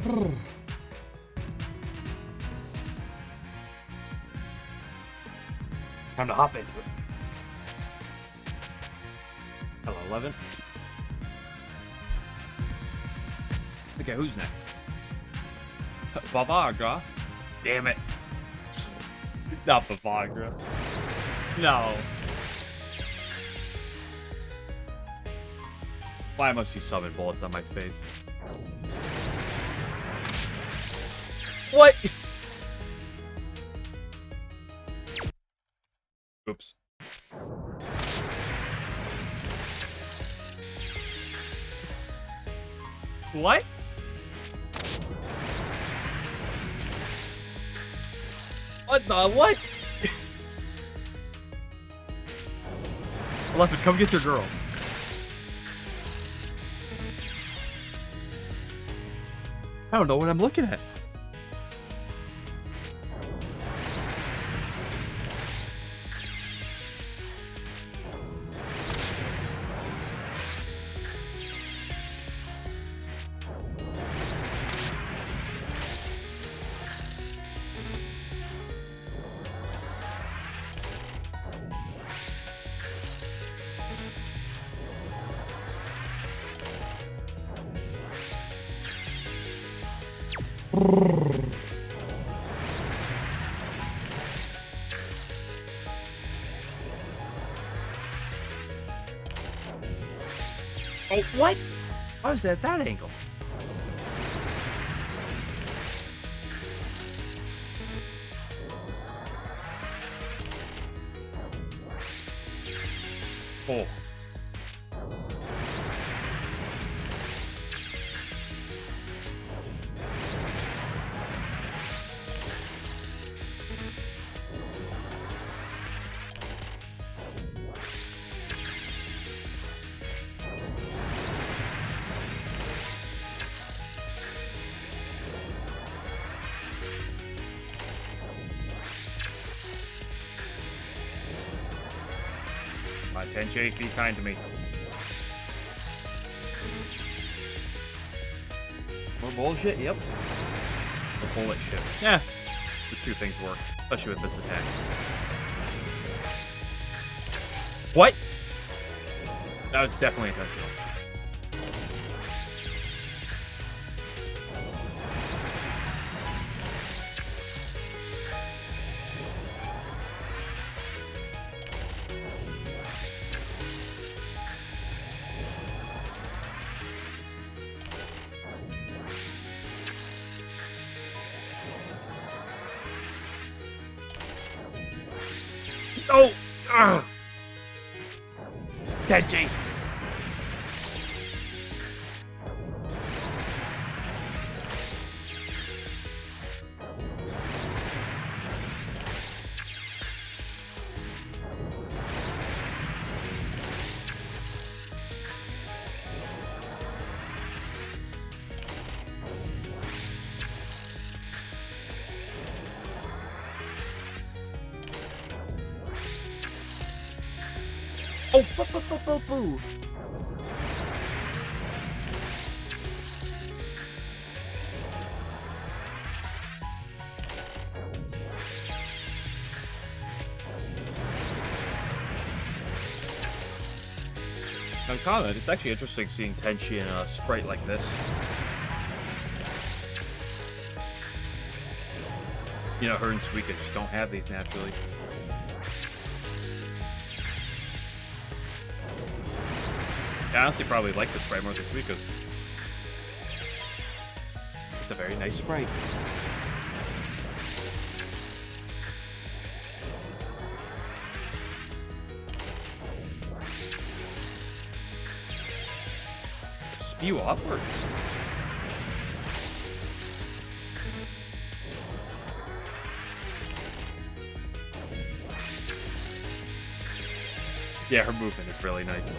Time to hop into it. Hello, 11. Okay, who's next? Bavagra. Damn it. Not Bavagra. No. Why must you summon bullets on my face? What? Oops. What? What the what? Elephant, come get your girl. I don't know what I'm looking at. Oh, what? Why was that at that angle? Oh. My Tenchi, be kind to me. More bullshit? Yep. The bullet shit. Yeah. The two things work, especially with this attack. What? That was definitely intentional. Oh! Ugh. Tenchi! Oh, boo. Now, comment, it's actually interesting seeing Tenchi in a sprite like this. You know, her and Suika just don't have these naturally. I honestly probably like this sprite more than Suika's. It's a very nice sprite. Spew upwards. Yeah, her movement is really nice.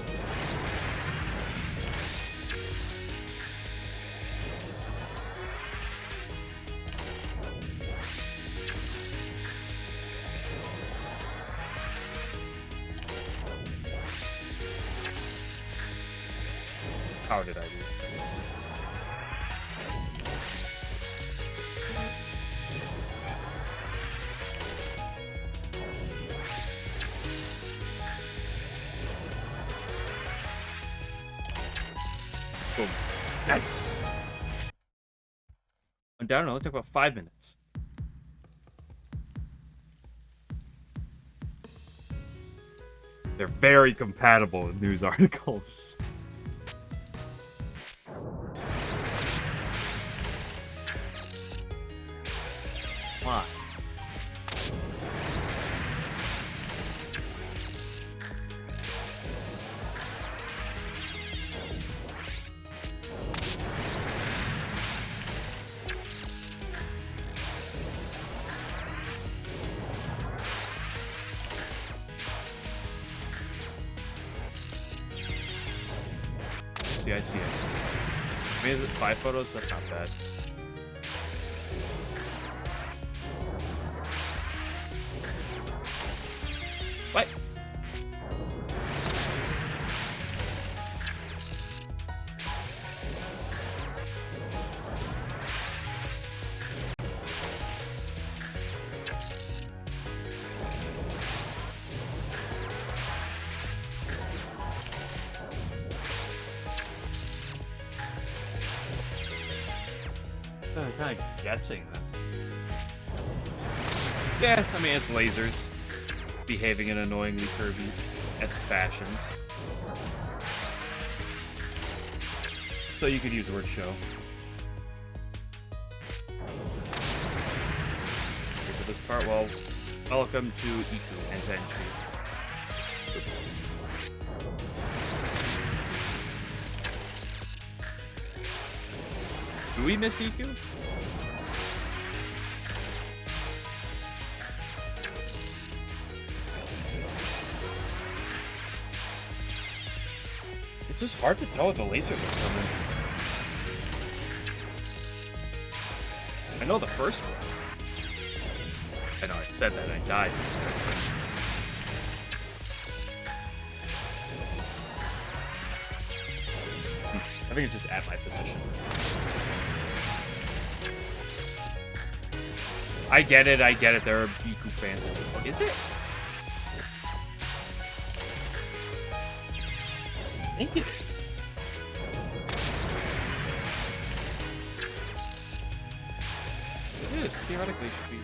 How did I do? Boom. Nice. I'm down. It only took about 5 minutes. They're very compatible in news articles. Come on. I see. I mean, is it 5 photos? That's not bad. What? I'm kind of guessing that. Yeah, I mean, it's lasers behaving in annoyingly curvy-esque fashions. So you could use the word show. Okay, for this part, well, welcome to Iku and Entry. Do we miss EQ? It's just hard to tell what the lasers are coming. I know the first one. I know I said that, I died. I think it's just at my position. I get it, there are Biku fans. Oh, is it? I think it is. It is. Theoretically, it should be.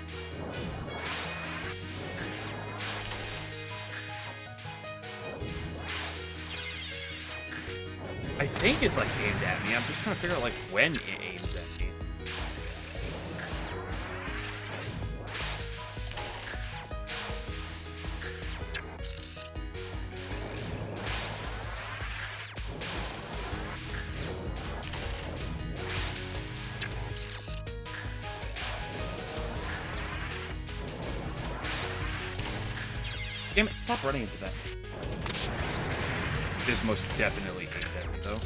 I think it's like aimed at me. I'm just trying to figure out like when it aims at me. Damn it, stop running into that. It is most definitely aimed at me, though.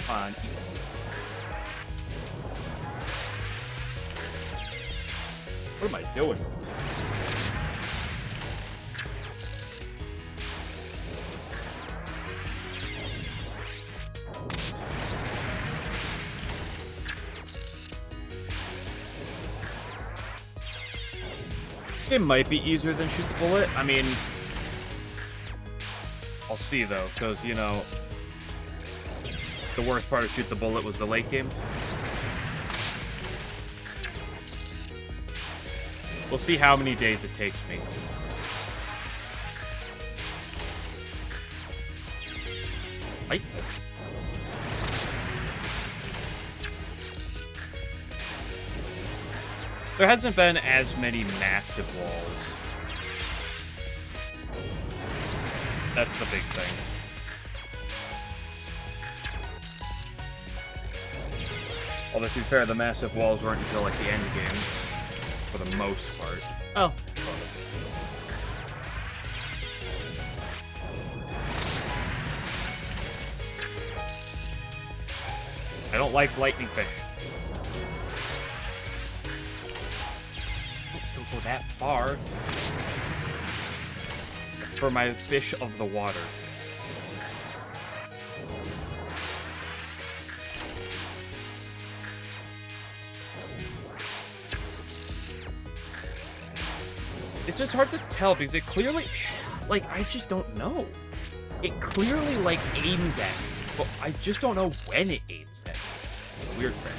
Come on. What am I doing? It might be easier than shoot the bullet. I mean, I'll see though, because, you know, the worst part of shoot the bullet was the late game. We'll see how many days it takes me. Like this. There hasn't been as many massive walls. That's the big thing. Although, to be fair, the massive walls weren't until, like, the end game. For the most part. Oh. I don't like lightning fish. Don't go that far. for my fish of the water. It's just hard to tell because it clearly, like, I just don't know. It clearly, like, aims at me, but I just don't know when it aims at me. It's a weird thing.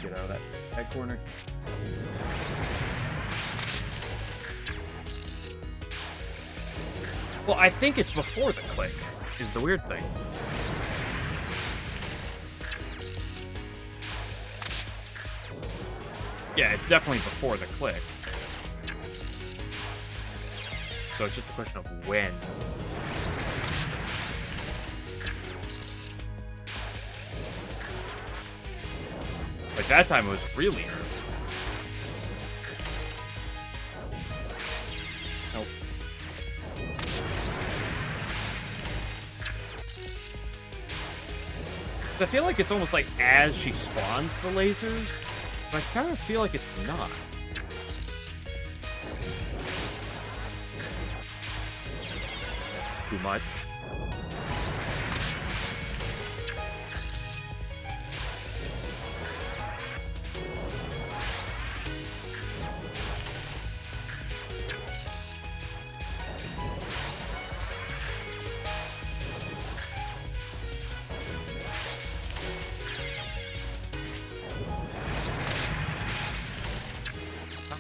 Get out of that corner. Well, I think it's before the click, is the weird thing. Yeah, it's definitely before the click. So it's just a question of when. Like, that time it was really early. Nope. I feel like it's almost like as she spawns the lasers, but I kind of feel like it's not. Too much.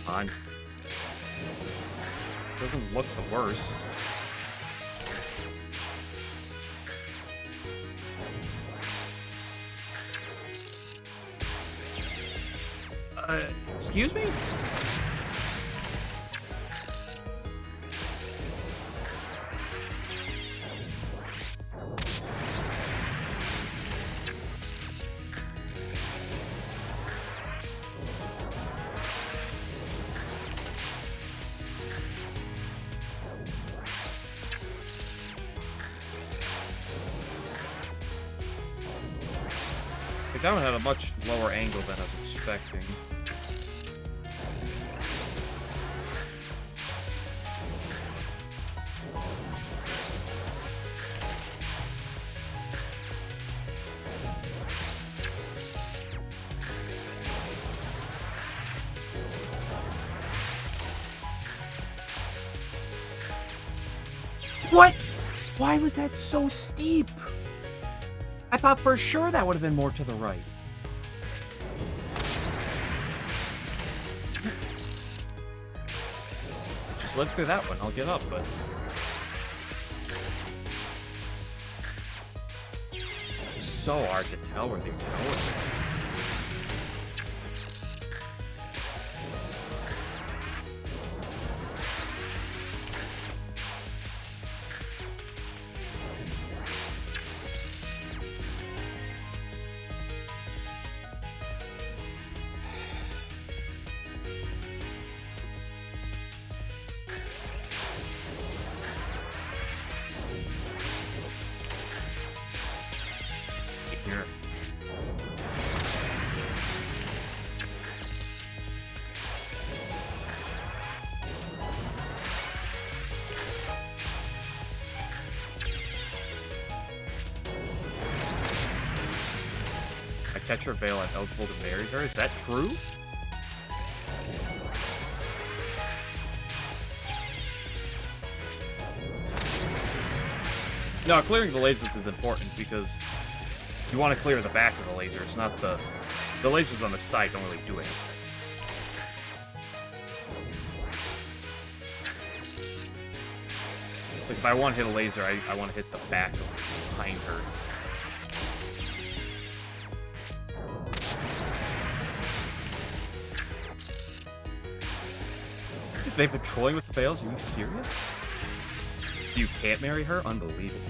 On. Doesn't look the worst. Excuse me? That one had a much lower angle than I was expecting. What? Why was that so steep? I thought for sure that would have been more to the right. Just live through that one. I'll give up, but... It's so hard to tell where they're going. Here. I catch her veil and eligible to marry her. Is that true? No, clearing the lasers is important because you want to clear the back of the laser. It's not the lasers on the side don't really do anything. Like if I want to hit a laser, I want to hit the back of it. behind her. They've been trolling with the fails? Are you serious? You can't marry her? Unbelievable.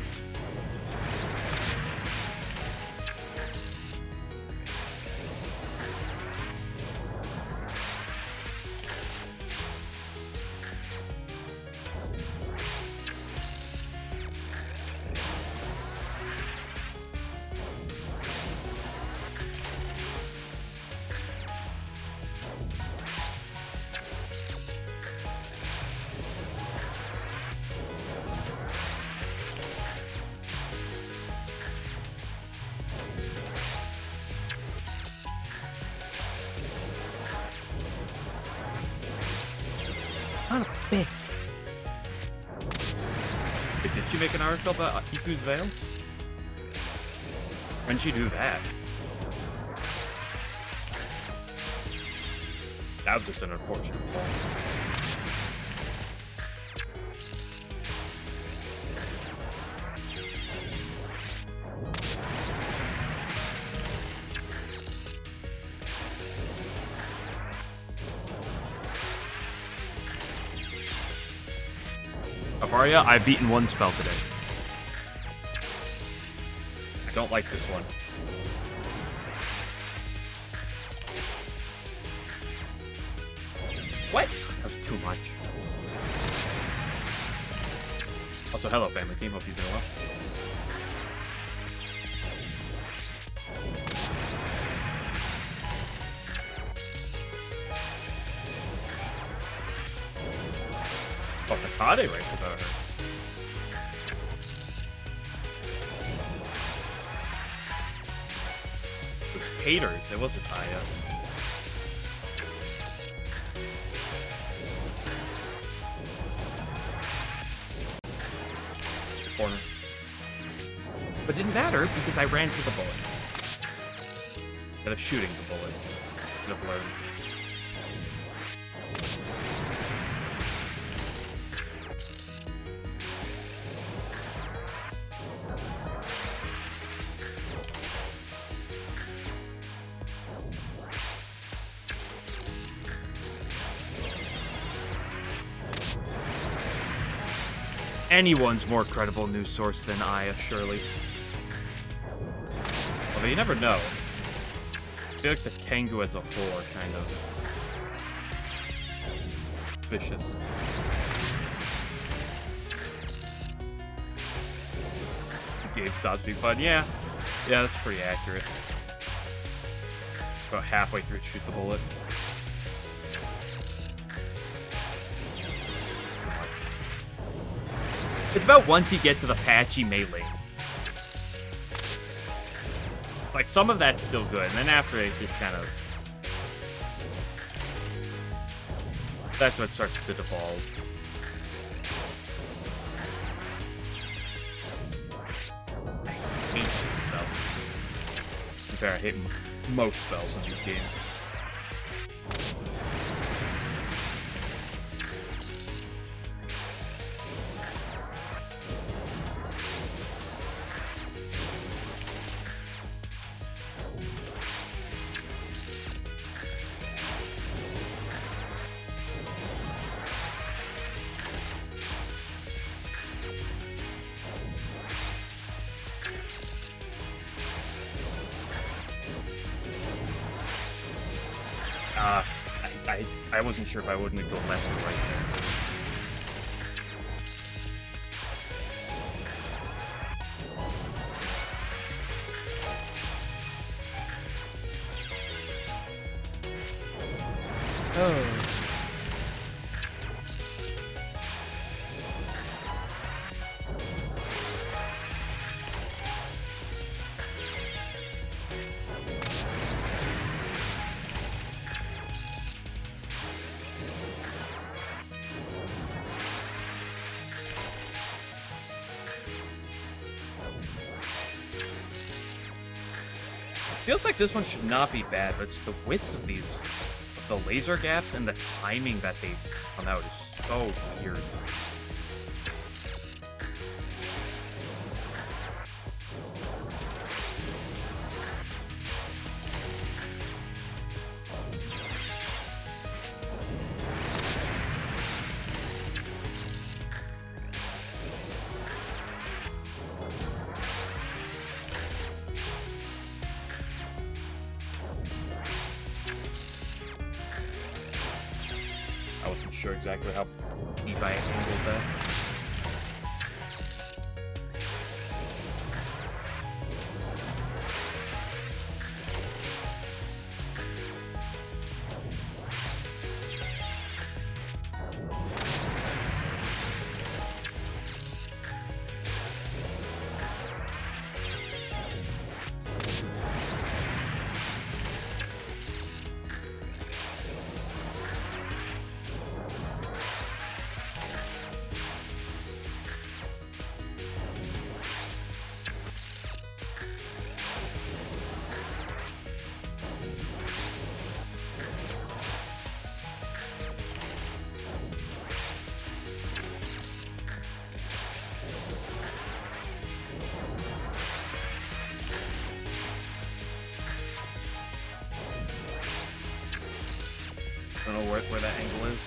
Son of a bitch. Wait, did she make an article about Iku's veil? When'd she do that? That was just an unfortunate fall. Avaria, I've beaten one spell today. I don't like this one. What? That was too much. Also, hello, family team. Hope you're doing well. Oh, Hikade writes about her. It was haters. It wasn't Aya. Corner. But it didn't matter because I ran to the bullet. Instead of shooting the bullet. Should have learned. Anyone's more credible news source than Aya, surely. Although you never know. I feel like the Tengu as a whole are kind of vicious. The game stops being fun. Yeah, that's pretty accurate. About halfway through, shoot the bullet. It's about once you get to the patchy melee. Like, some of that's still good, and then after it just kind of... That's what starts to devolve. I hate this spell. To be fair, I hate most spells in these games. I wasn't sure if I wouldn't go left or right there. Oh. Feels like this one should not be bad, but it's the width of these, the laser gaps and the timing that they come out is so weird. sure exactly how deep I angled that. I don't know where that angle is.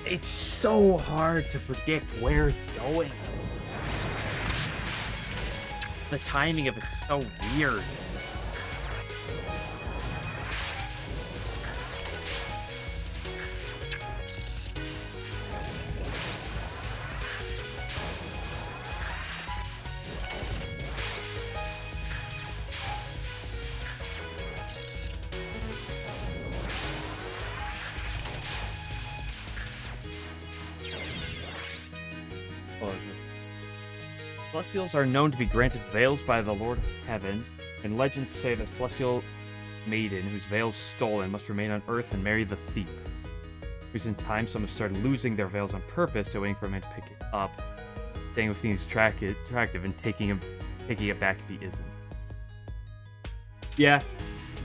It's so hard to predict where it's going. The timing of it's so weird. Celestials are known to be granted veils by the Lord of Heaven, and legends say the celestial maiden whose veil is stolen must remain on Earth and marry the thief. In time, some have started losing their veils on purpose, so waiting for a man to pick it up, saying if he's attractive and taking it back if he isn't. Yeah,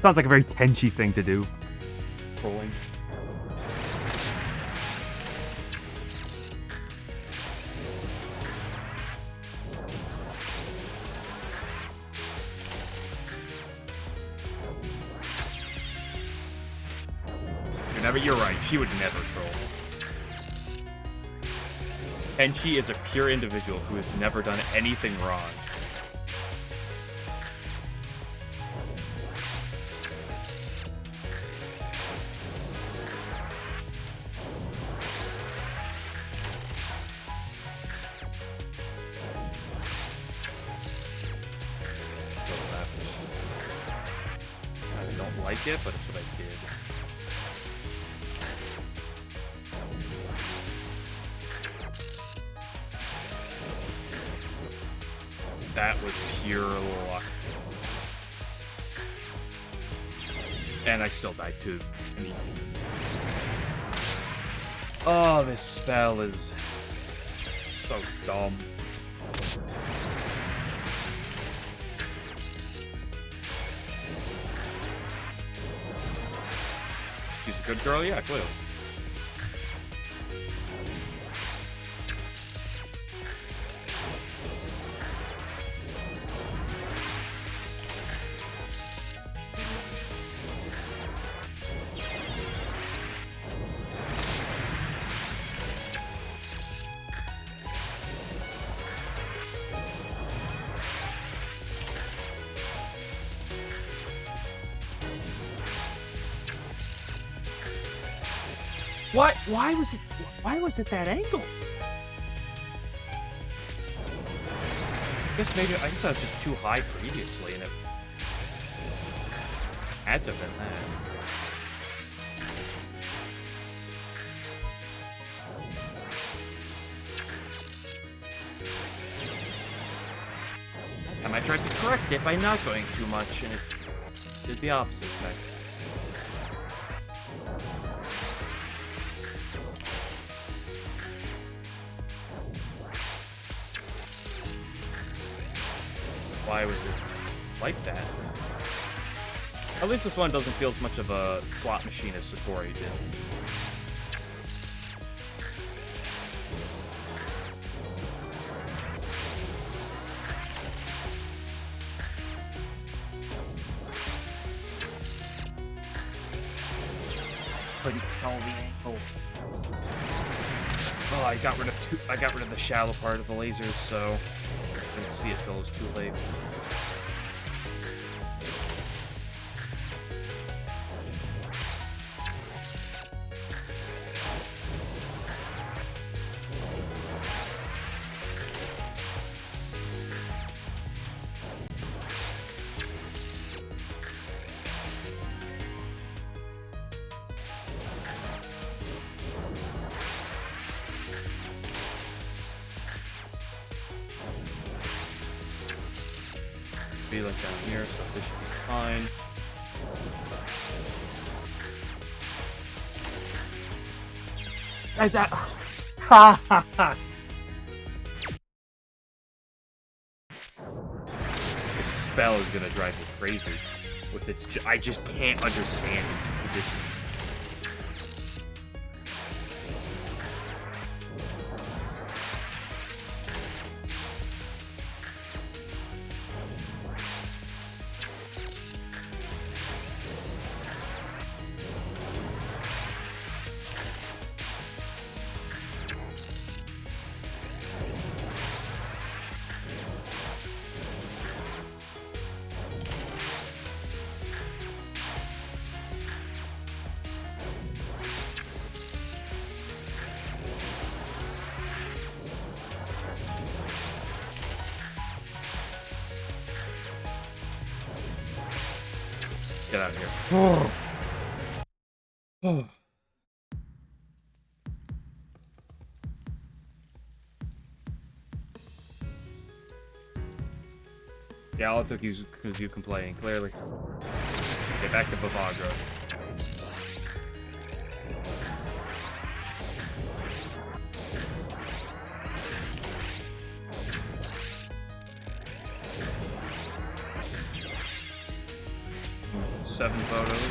sounds like a very Tenchi thing to do. Trolling. You're right, she would never troll. And she is a pure individual who has never done anything wrong. I don't like it, but it's what I did. That was pure luck. And I still died too. Oh, this spell is so dumb. She's a good girl? Yeah, clearly. What? Why was it that angle? I guess I was just too high previously, and it had to have been that. And I tried to correct it by not going too much, and it did the opposite effect. Why was it like that? At least this one doesn't feel as much of a slot machine as Satori did. Couldn't tell the angle. Oh, I got rid of the shallow part of the lasers, so Didn't see it till it was too late. Be like down here, so this should be fine. Ha ha ha! This spell is gonna drive me crazy. With its, I just can't understand its position. Get out of here. Yeah, all it took was you complaining, clearly. Get back to Bavagra. Seven photos.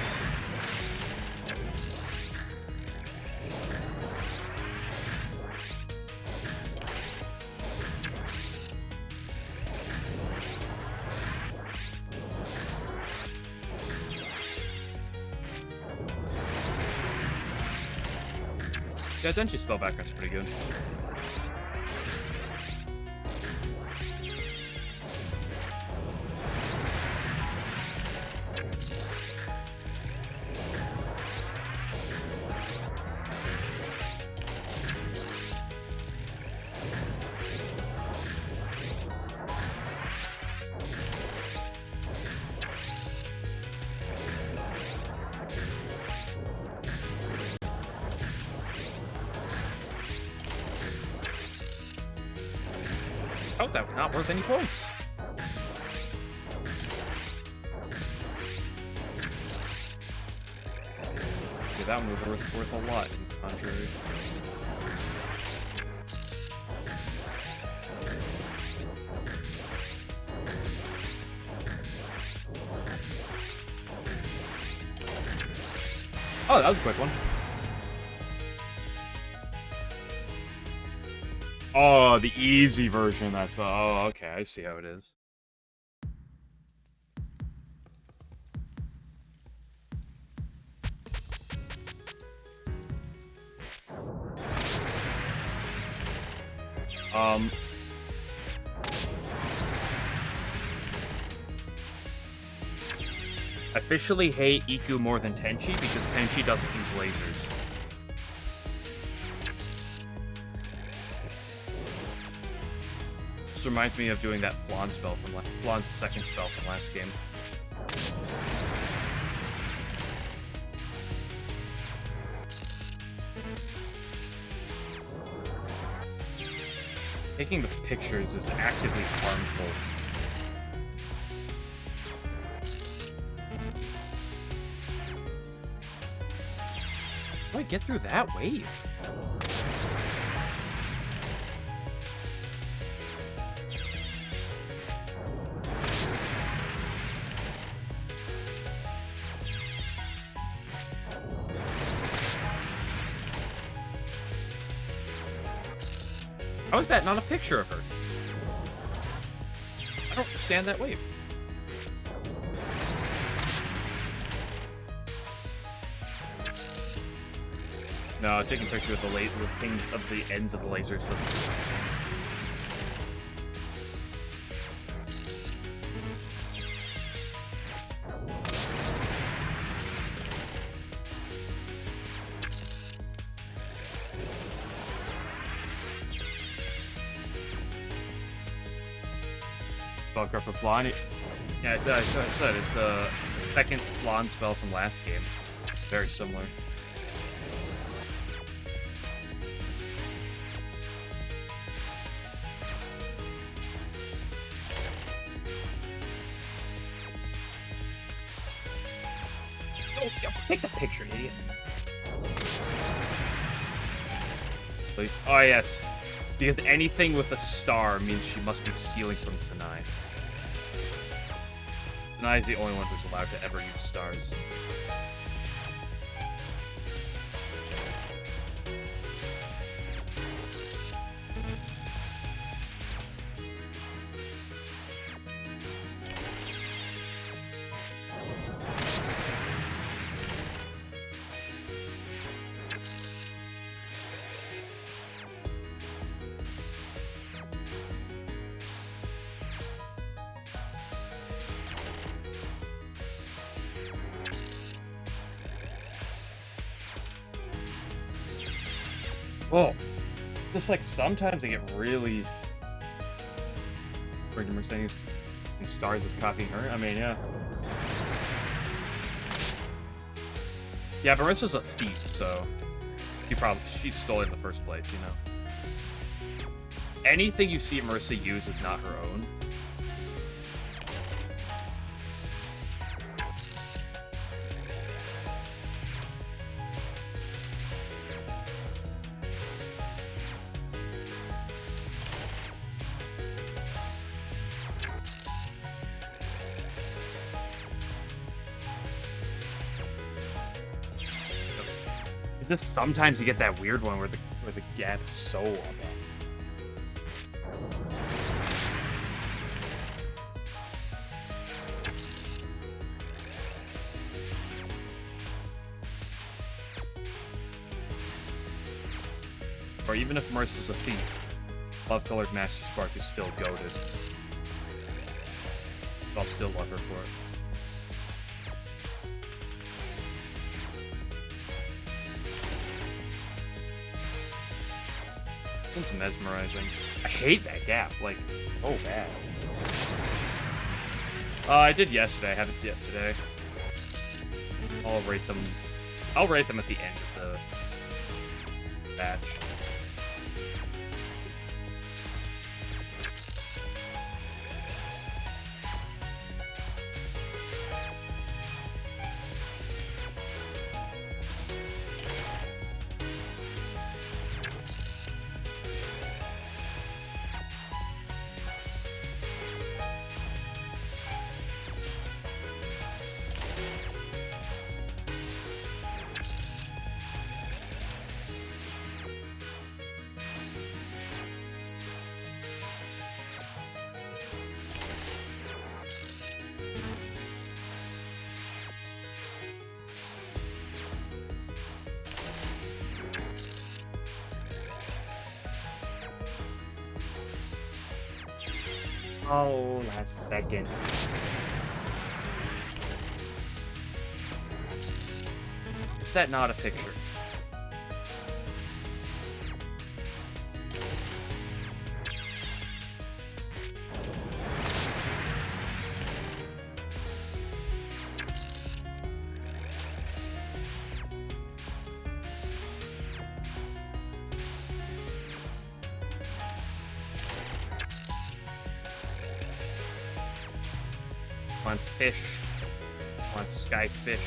Yeah, Denchi's spell background's pretty good. Oh, that was not worth any points. Yeah, that one was worth a lot, in contrary. Oh, that was a quick one. Oh, the easy version. That's oh, okay. I see how it is. I officially hate Iku more than Tenchi because Tenchi doesn't use lasers. This reminds me of doing that Flan's spell from Flan's second spell from last game. Taking the pictures is actively harmful. How do I get through that wave? How is that not a picture of her? I don't understand that wave. No, taking pictures of the things of the ends of the lasers. Spellcraft for blonde. Yeah, I said it's the second blonde spell from last game. Very similar. Oh, take the picture, idiot. Please. Oh, yes. Because anything with a star means she must be stealing from Sanai. Sanai is the only one who's allowed to ever use stars. Oh, just like sometimes I get really. We're saying stars is copying her. I mean, yeah. Yeah, but Marissa's a thief, so she stole it in the first place, you know. Anything you see Marissa use is not her own. It's just sometimes you get that weird one where the gap is so long. Or even if Marissa's a thief, Love Colored Master Spark is still goated. I'll still love her for it. It's mesmerizing. I hate that gap, like, oh bad. I did yesterday, I haven't yet today. I'll rate them at the end of the batch. Oh, last second. Is that not a picture? On fish, on sky fish.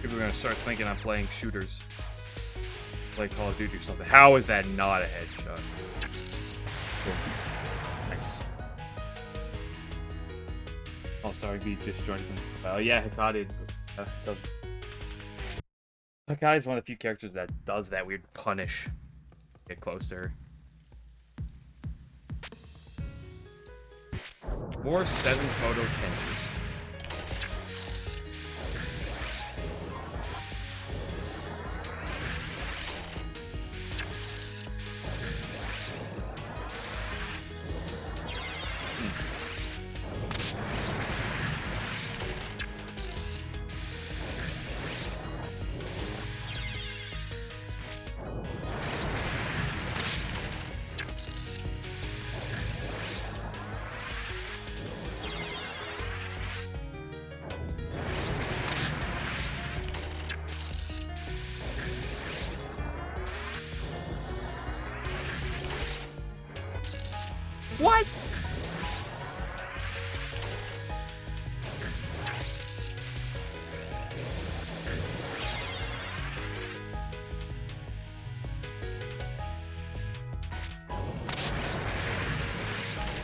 People are gonna start thinking I'm playing shooters. Play Call of Duty or something. How is that not a headshot? Cool. Nice. Oh, sorry, be disjointed. Oh, yeah, Hikari does. Hikari is one of the few characters that does that weird punish. Get close to her. More 7 photo tensions. What?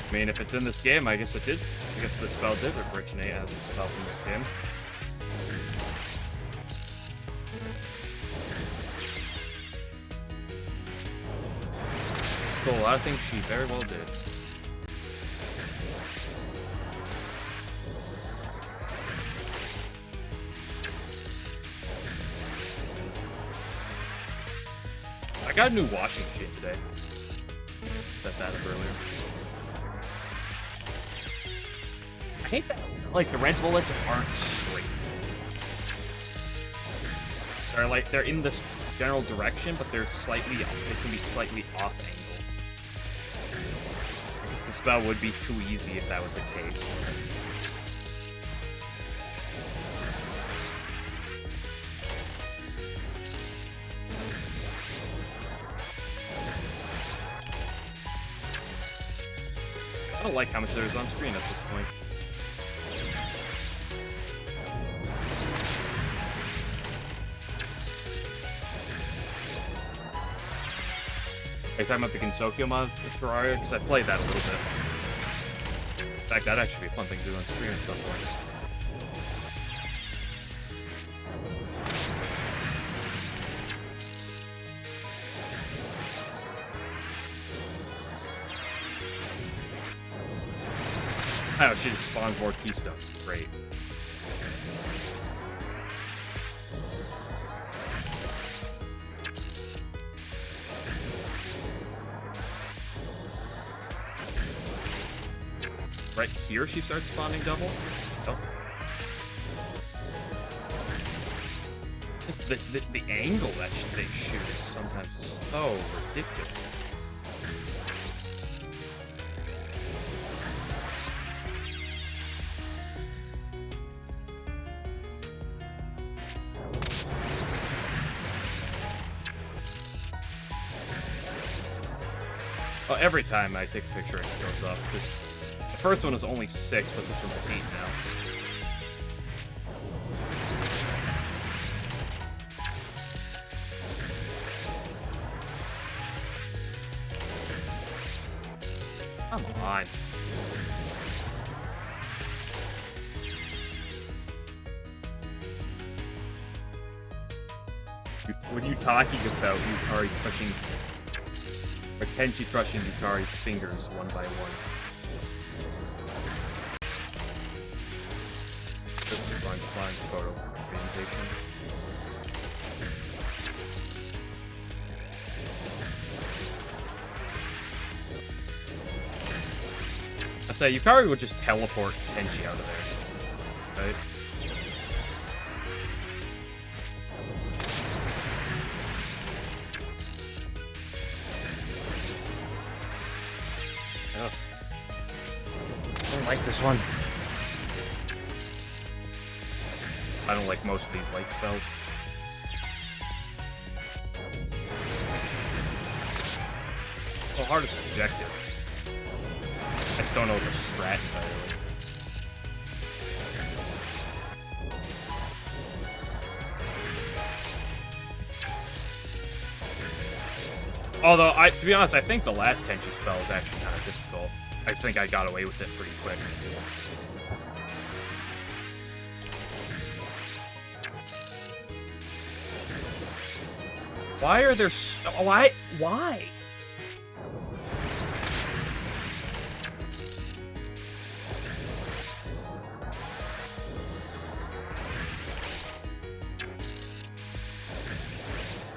I mean, if it's in this game, I guess it did. I guess the spell did originate as a spell from this game. Cool, I think she very well did. I got a new washing machine today. Set that up earlier. I hate that, like, the red bullets aren't straight. They're in this general direction, but they can be slightly off angle. I guess the spell would be too easy if that was the case. I don't like how much there is on screen at this point. Are you talking about the Gensokyo mod with Terraria? Because I played that a little bit. In fact, that'd actually be a fun thing to do on screen at some point. Oh, she just spawns more keystones. Great. Right here, she starts spawning double. Oh. The angle that they shoot is sometimes so ridiculous. Oh, every time I take a picture, it goes up. The first one was only 6, but this one's 8 now. Come on. What are you talking about, Yukari crushing... or Tenchi crushing Yukari's fingers one by one? This is going to find photo presentation. I say Yukari would just teleport Tenchi out of there, right? Oh. I don't like this one. I don't like most of these light spells. So hard is subjective. I just don't know the strat entirely. Although, to be honest, I think the last Tenchi spell is actually kind of difficult. I just think I got away with it pretty quick. Why are there so... Why?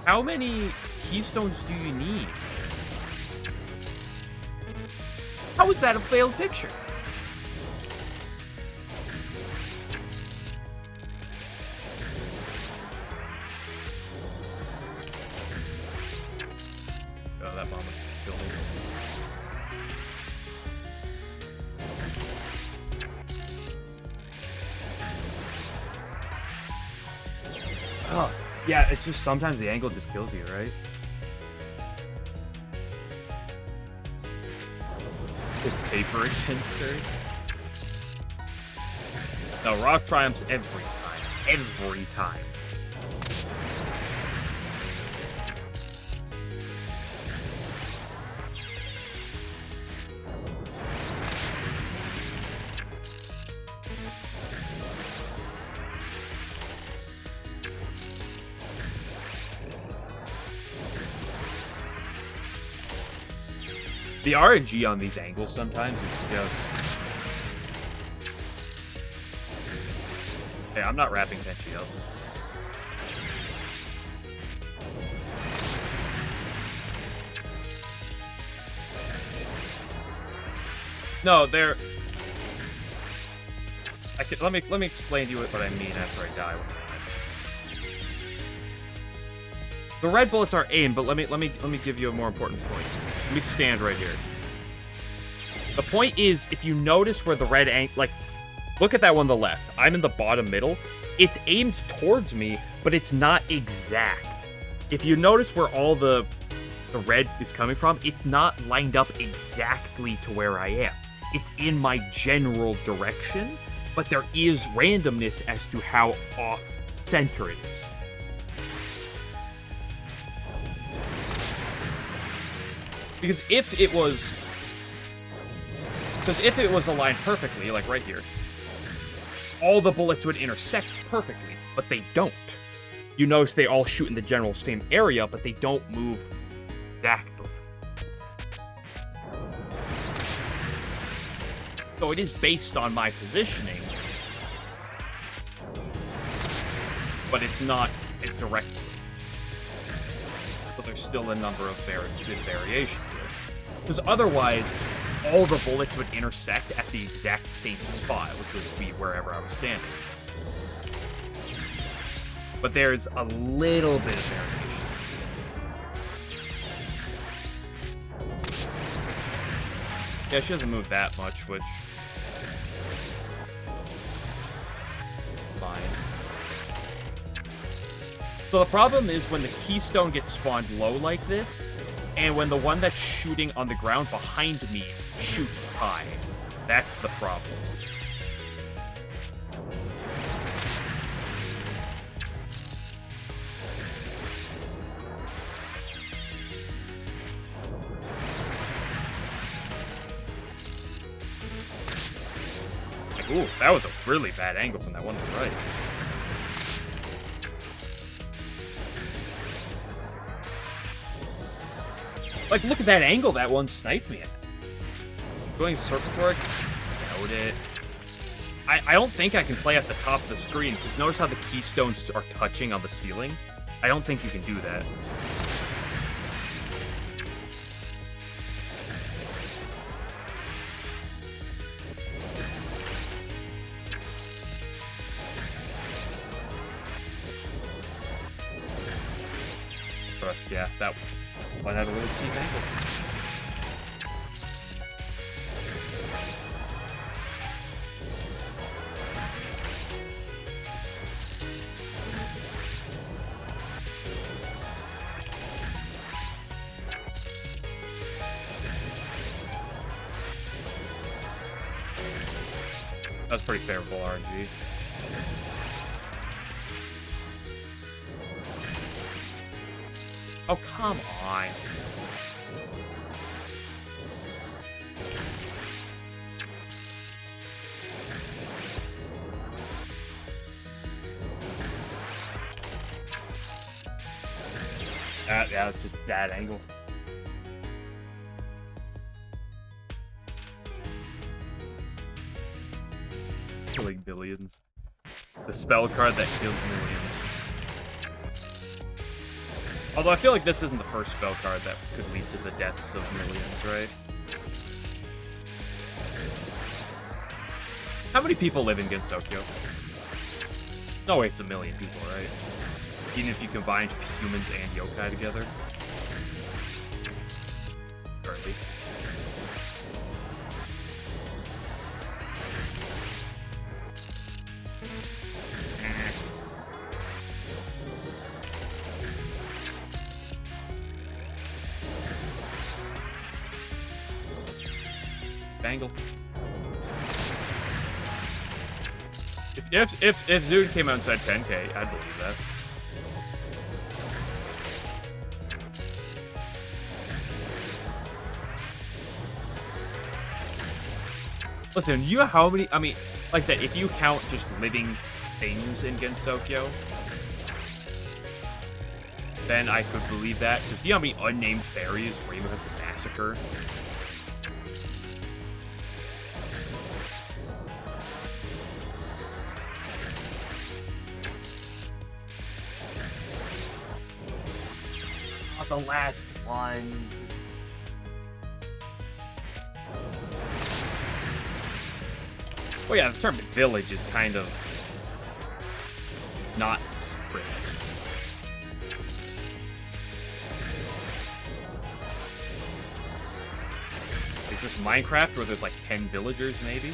How many keystones do you need? How is that a failed picture? Oh, that bomb is killing me. Oh, yeah, it's just sometimes the angle just kills you, right? It's paper against her. No, rock triumphs every time. Every time. The RNG on these angles sometimes is just... Hey, I'm not wrapping Tenchi up. No, they're... let me explain to you what I mean after I die. The red bullets are aimed, but let me give you a more important point. Let me stand right here. The point is, if you notice where the red look at that one on the left. I'm in the bottom middle. It's aimed towards me, but it's not exact. If you notice where all the red is coming from, it's not lined up exactly to where I am. It's in my general direction, but there is randomness as to how off-center it is. Because if it was aligned perfectly, like right here, all the bullets would intersect perfectly, but they don't. You notice they all shoot in the general same area, but they don't move exactly. So it is based on my positioning, but it's not directly. But there's still a number of good variations here. Because otherwise, all the bullets would intersect at the exact same spot, which would be wherever I was standing. But there's a little bit of variation. Yeah, she doesn't move that much, which... fine. So the problem is when the keystone gets spawned low like this, and when the one that's shooting on the ground behind me shoots high. That's the problem. Ooh, that was a really bad angle from that one to the right. Like, look at that angle that one sniped me at. Going circle work? Doubt it. I don't think I can play at the top of the screen, because notice how the keystones are touching on the ceiling? I don't think you can do that. But yeah, that one had a really cheap angle. That's pretty favorable RNG. Oh, come on. Yeah, it's just bad angle. Killing billions. The spell card that kills millions. Although I feel like this isn't the first spell card that could lead to the deaths of millions, right? How many people live in Gensokyo? No way, it's a million people, right? Even if you combine humans and yokai together. Currently. Bangle. If Zune came out and said 10k, I'd believe that. Listen, you know how many? I mean, like I said, if you count just living things in Gensokyo, then I could believe that. Because you know how many unnamed fairies Rainbow has to massacre? Oh, the last one. Well, yeah, the term village is kind of not great. Is this Minecraft where there's like 10 villagers, maybe?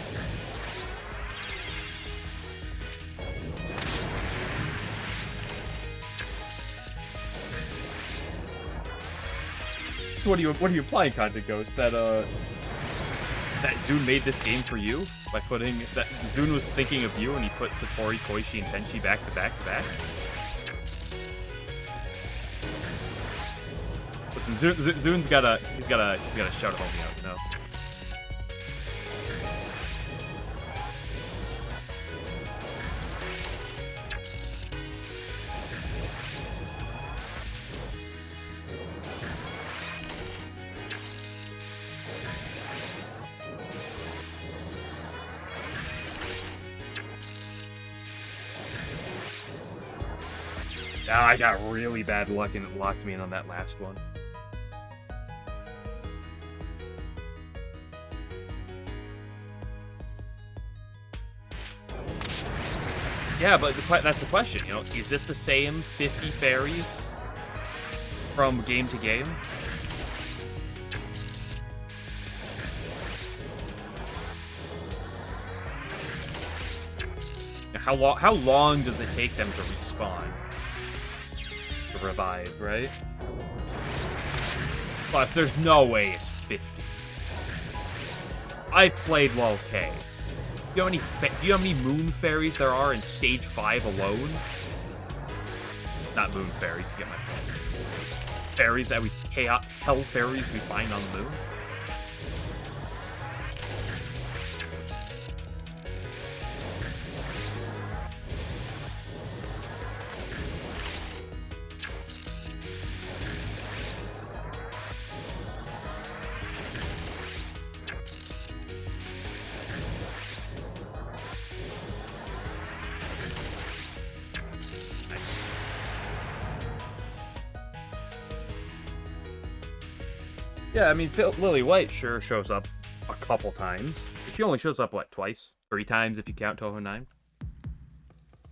So what are you implying, Content Ghost? That Zune made this game for you by putting that Zune was thinking of you and he put Satori, Koichi, and Tenchi back to back to back. Listen, Zune's gotta shout a homie out, you know. I got really bad luck and it locked me in on that last one. Yeah, but that's the question, you know, is it the same 50 fairies from game to game? How long does it take them to respawn? To revive, right? Plus, there's no way it's 50. I've played LOL-K. Do you know how many moon fairies there are in stage 5 alone? Not moon fairies, you get my point. Fairies that hell fairies we find on the moon. Yeah, I mean, Lily White sure shows up a couple times. She only shows up, what, twice? 3 times if you count Touhou 9?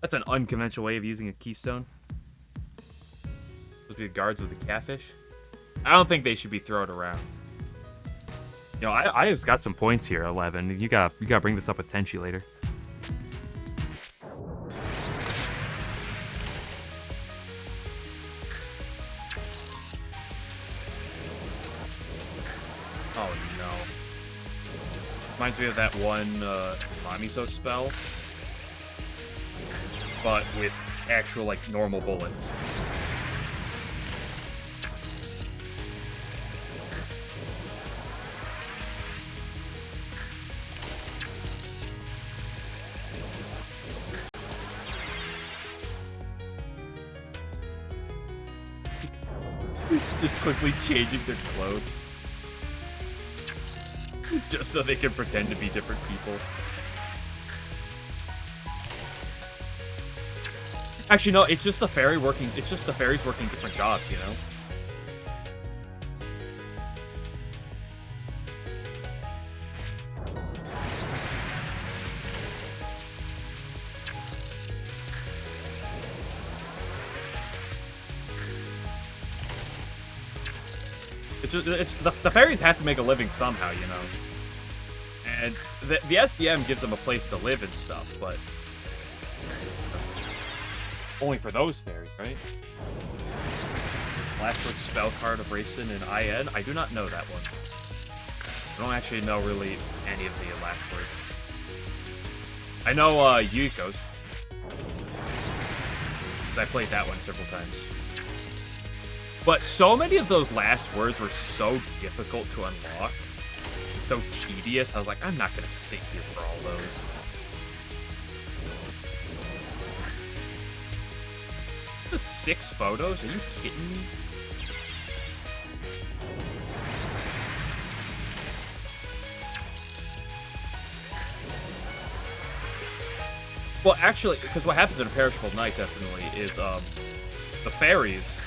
That's an unconventional way of using a keystone. Supposed to be the guards with the catfish? I don't think they should be thrown around. You know, I just got some points here, 11. You gotta bring this up with Tenchi later. Oh no. Reminds me of that one Mamiso spell, but with actual, like, normal bullets. Just quickly changing their clothes. Just so they can pretend to be different people. Actually, no, it's just the fairies working different jobs, you know? The fairies have to make a living somehow, you know? And the SDM gives them a place to live and stuff, but only for those fairies, right? Last word spell card of Racing and IN. I do not know that one. I don't actually know really any of the last words. I know Yuiko's. I played that one several times. But so many of those last words were so difficult to unlock. So tedious. I was like, I'm not gonna sit here for all those. The 6 photos? Are you kidding me? Well, actually, because what happens in a Perishable Night definitely is the fairies.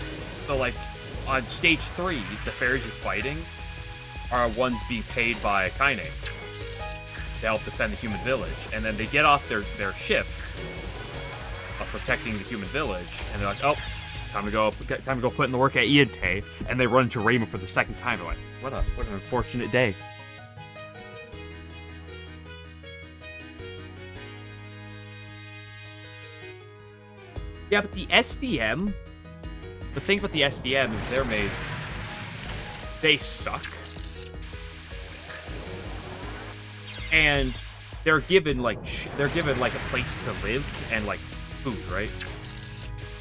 So, like, on stage 3, the fairies you're fighting are ones being paid by Kaine to help defend the human village. And then they get off their shift of protecting the human village, and they're like, oh, time to go put in the work at Iante. And they run into Raymond for the second time. They're like, what an unfortunate day. Yeah, but the SDM, the thing about the SDM is they're made, they suck. And they're given like a place to live and like food, right?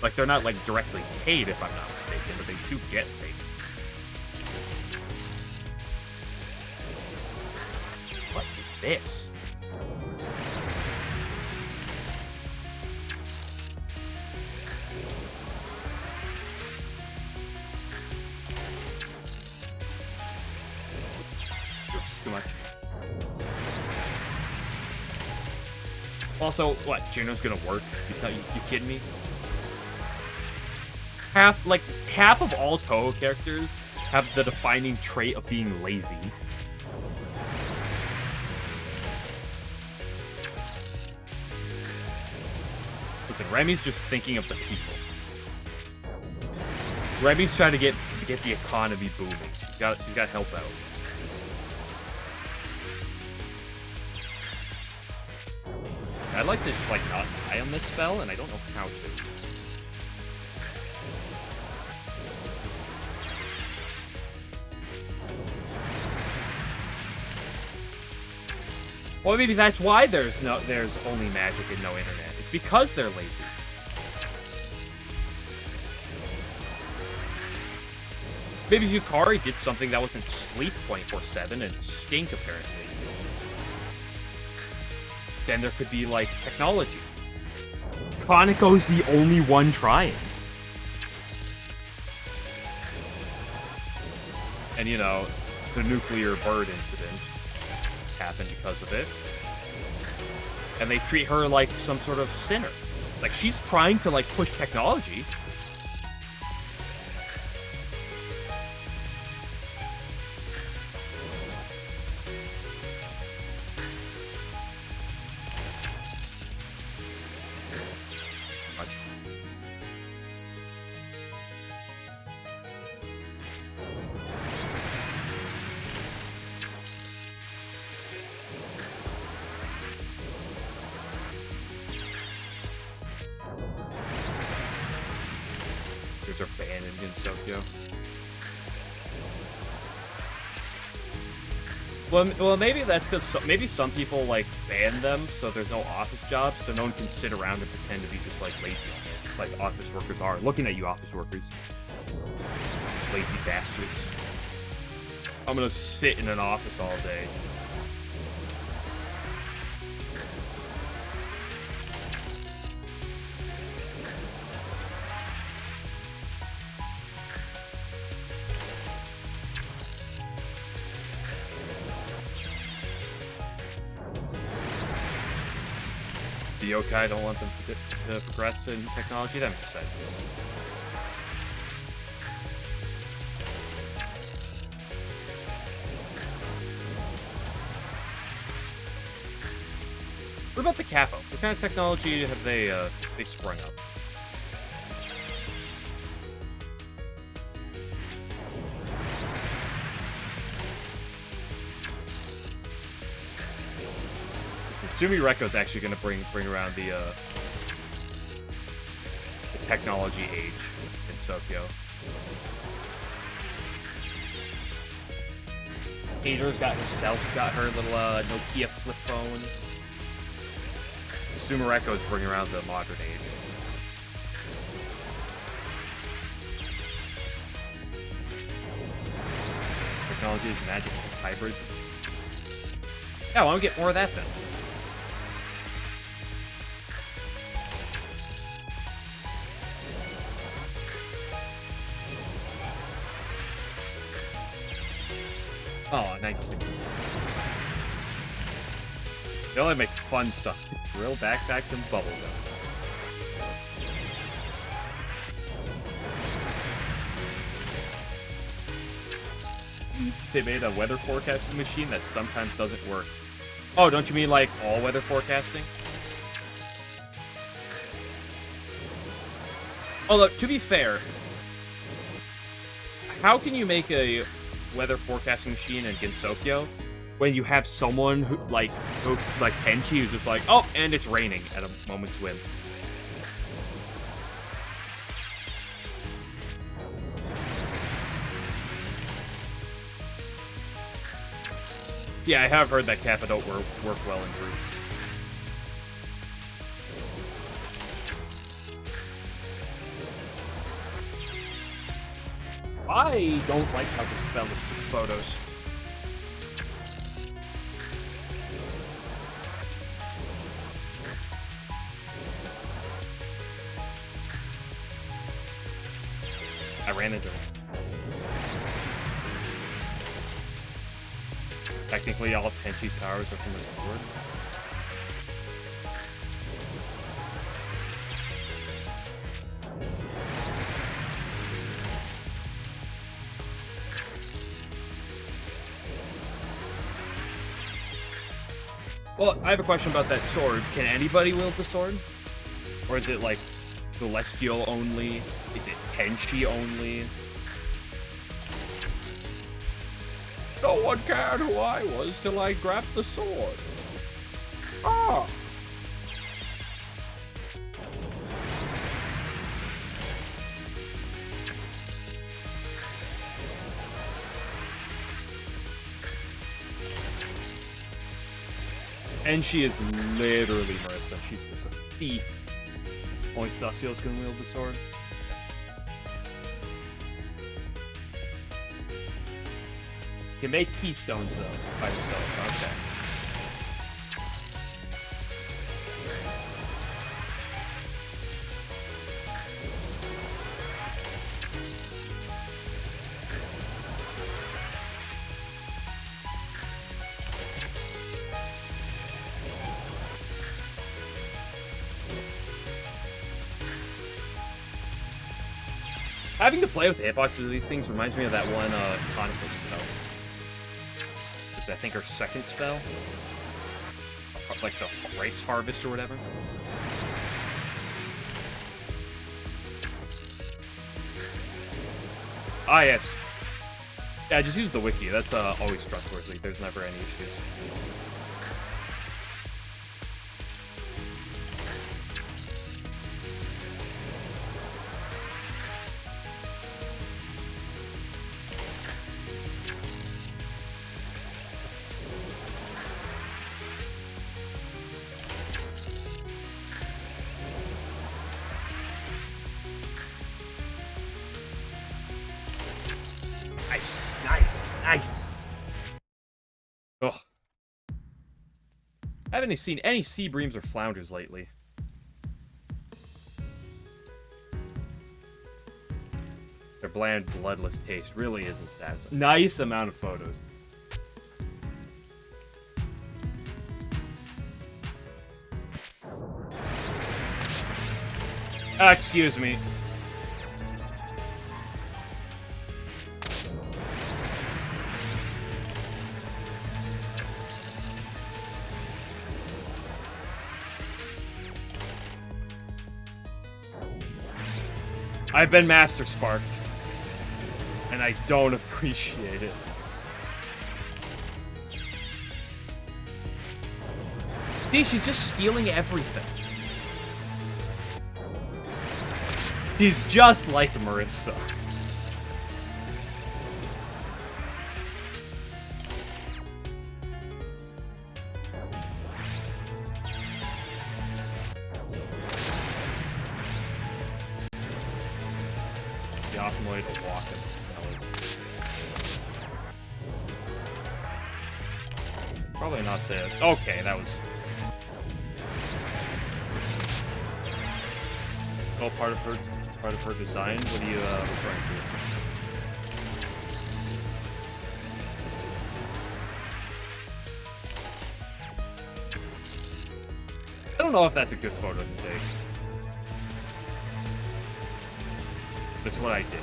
Like they're not like directly paid, if I'm not mistaken, but they do get paid. What is this? Too much. Also, what? Juno's gonna work? You kidding me? Half of all Touhou characters have the defining trait of being lazy. Listen, Remy's just thinking of the people. Remy's trying to get the economy booming. She's got to help out. I'd like to like not die on this spell, and I don't know how to. Well, maybe that's why there's only magic and no internet. It's because they're lazy. Maybe Yukari did something that wasn't sleep 24/7 and stink apparently. Then there could be, like, technology. Kaneko's the only one trying. And, you know, the nuclear bird incident happened because of it. And they treat her like some sort of sinner. Like, she's trying to, like, push technology. Are banned in Tokyo. Well, maybe that's because maybe some people like ban them, so there's no office jobs, so no one can sit around and pretend to be just like lazy, like office workers are. Looking at you, office workers, lazy bastards. I'm gonna sit in an office all day. The yokai don't want them to progress in technology? That makes sense. What about the Capo? What kind of technology have they sprung up? Sumi Reko's actually going to bring around the technology age in Tokyo. Hater's got herself, got her little Nokia flip phone. Sumereko's bringing around the modern age. Technology is magic hybrid. Yeah, I want to get more of that then. Oh, 96. They only make fun stuff. Drill backpacks and bubblegum. They made a weather forecasting machine that sometimes doesn't work. Oh, don't you mean like all weather forecasting? Oh, look, to be fair, how can you make a weather forecasting machine in Gensokyo when you have someone who, like Kenshi, who's just like, oh, and it's raining at a moment's whim. Yeah, I have heard that Kappa don't work well in groups. I don't like how this spell is 6 photos. I ran into him. Technically, all Tenshi's powers are from his sword. Well, I have a question about that sword. Can anybody wield the sword? Or is it, like, Celestial only? Is it Tenshi only? No one cared who I was till I grabbed the sword. Ah! And she is literally Marissa. She's just a thief. Only Celestials can wield the sword. Can make keystones though by themselves. Okay. Having to play with the hitboxes of these things reminds me of that one conflict spell. I think her second spell, like the rice harvest or whatever. Ah, yes. Yeah, just use the wiki. That's always trustworthy. There's never any issues. Ugh. I haven't seen any sea breams or flounders lately. Their bland, bloodless taste really isn't satisfying. Nice amount of photos. Excuse me. I've been Master Sparked, and I don't appreciate it. See, she's just stealing everything. She's just like Marissa. the optimal way to walk in the probably not this. Okay, that was... Oh, part of her design? What are you referring to? I don't know if that's a good photo to take. That's what I did.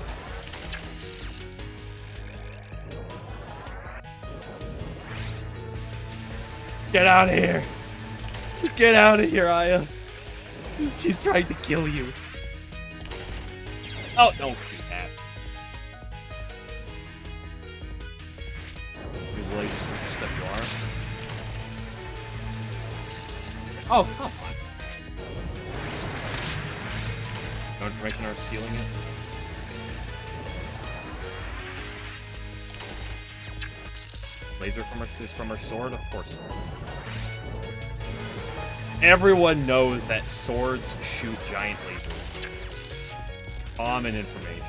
Get out of here! Get out of here, Aya! She's trying to kill you. Oh, don't do that. Use laser stuff you are. Oh, come on. No information on sealing it? Laser from her sword? Of course. Everyone knows that swords shoot giant lasers. Common information.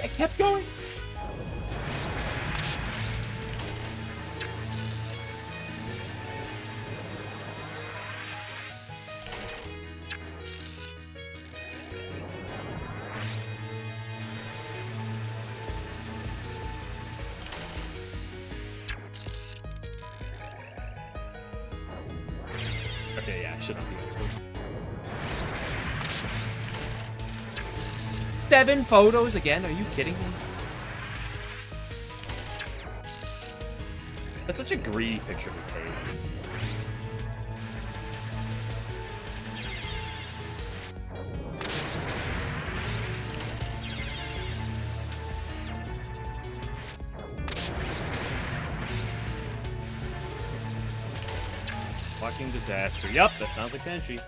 I kept going. Okay, yeah, I should not be able to. 7 photos again? Are you kidding me? That's such a greedy picture to take. Fucking disaster. Yup, that sounds like Tenchi.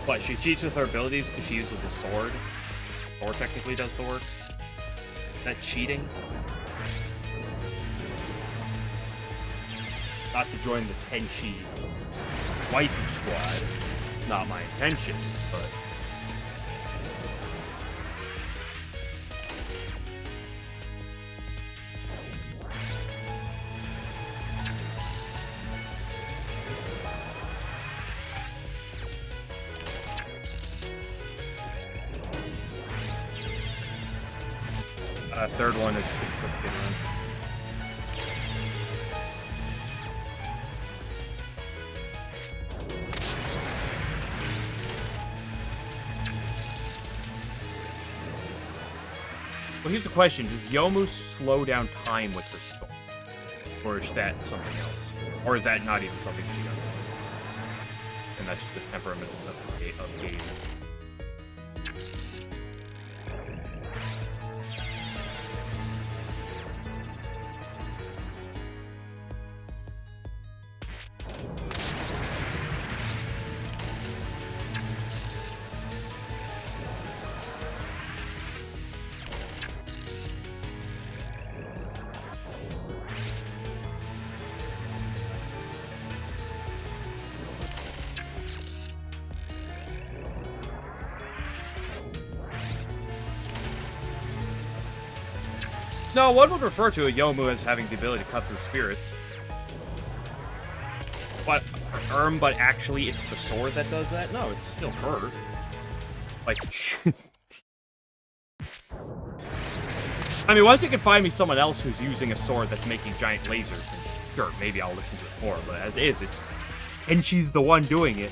But she cheats with her abilities because she uses the sword. Sword technically does the work. Is that cheating? Not to join the Tenchi waifu squad. Not my intention, but... Third one is quick get around. Well, here's the question. Does Yomu slow down time with her skull? Or is that something else? Or is that not even something she does? And that's just the temperament of games. No, one would refer to a Yomu as having the ability to cut through spirits. But actually it's the sword that does that? No, it's still her. Like, I mean, once you can find me someone else who's using a sword that's making giant lasers, then sure, maybe I'll listen to it more. But as is, it's... And she's the one doing it.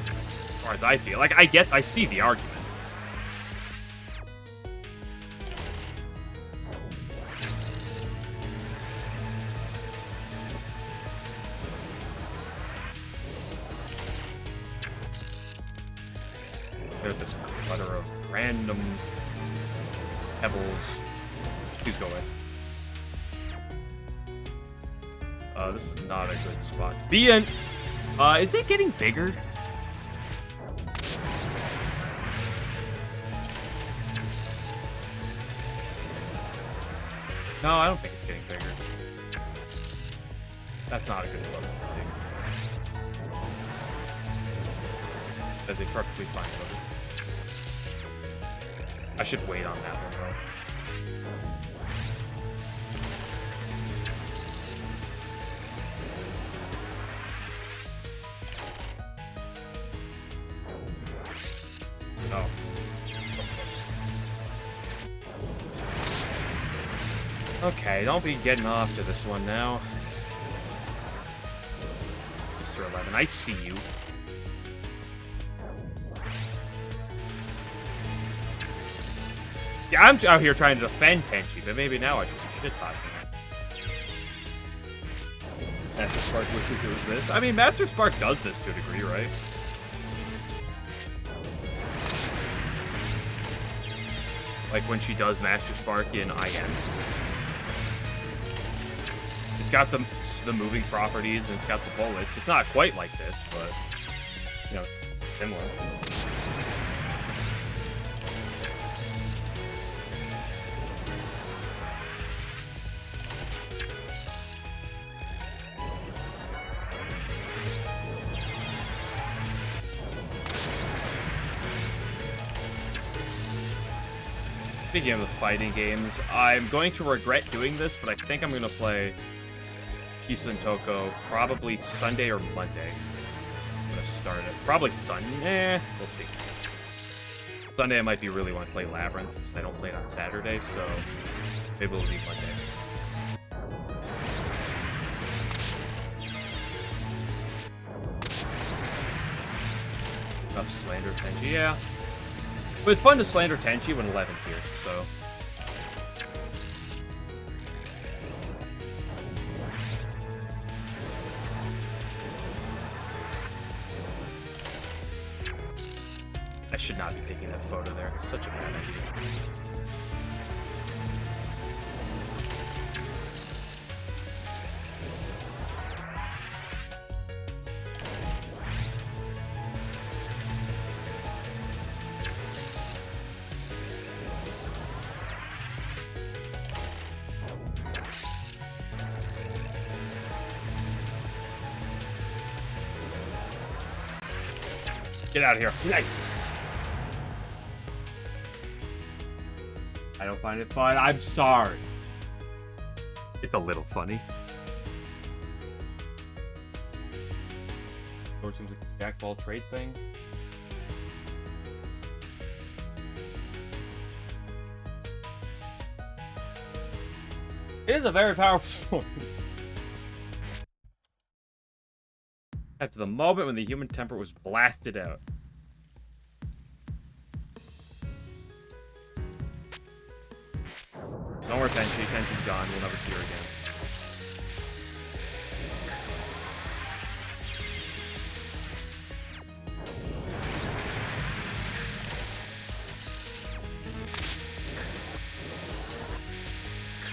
As far as I see it. Like, I see the argument. There's this clutter of random pebbles. Please go away. This is not a good spot to be in. Is it getting bigger? No, I don't think it's getting bigger. That's not a good look. That's a perfectly fine look. I should wait on that one, though. Oh. Okay, don't be getting off to this one now. Mr. 11, I see you. Yeah, I'm out here trying to defend Tenchi, but maybe now I should be shit-talking him. Master Spark wishes it was this. I mean, Master Spark does this to a degree, right? Like when she does Master Spark in IM. It's got the moving properties and it's got the bullets. It's not quite like this, but, you know, similar. Speaking of the fighting games, I'm going to regret doing this, but I think I'm going to play Kisa Toko probably Sunday or Monday. I'm going to start it. Probably Sunday. We'll see. Sunday I might be really want to play Labyrinth, because I don't play it on Saturday, so maybe it'll be Monday. Enough slander Tenchi, yeah. But it's fun to slander Tenchi when 11's here, so... I should not be taking that photo there. It's such a bad idea. Get out of here. Nice. I don't find it fun. I'm sorry. It's a little funny. Or seems like a jackball trade thing. It is a very powerful sword. After the moment when the human temper was blasted out. No more Tenchi. Tenchi's gone. We'll never see her again.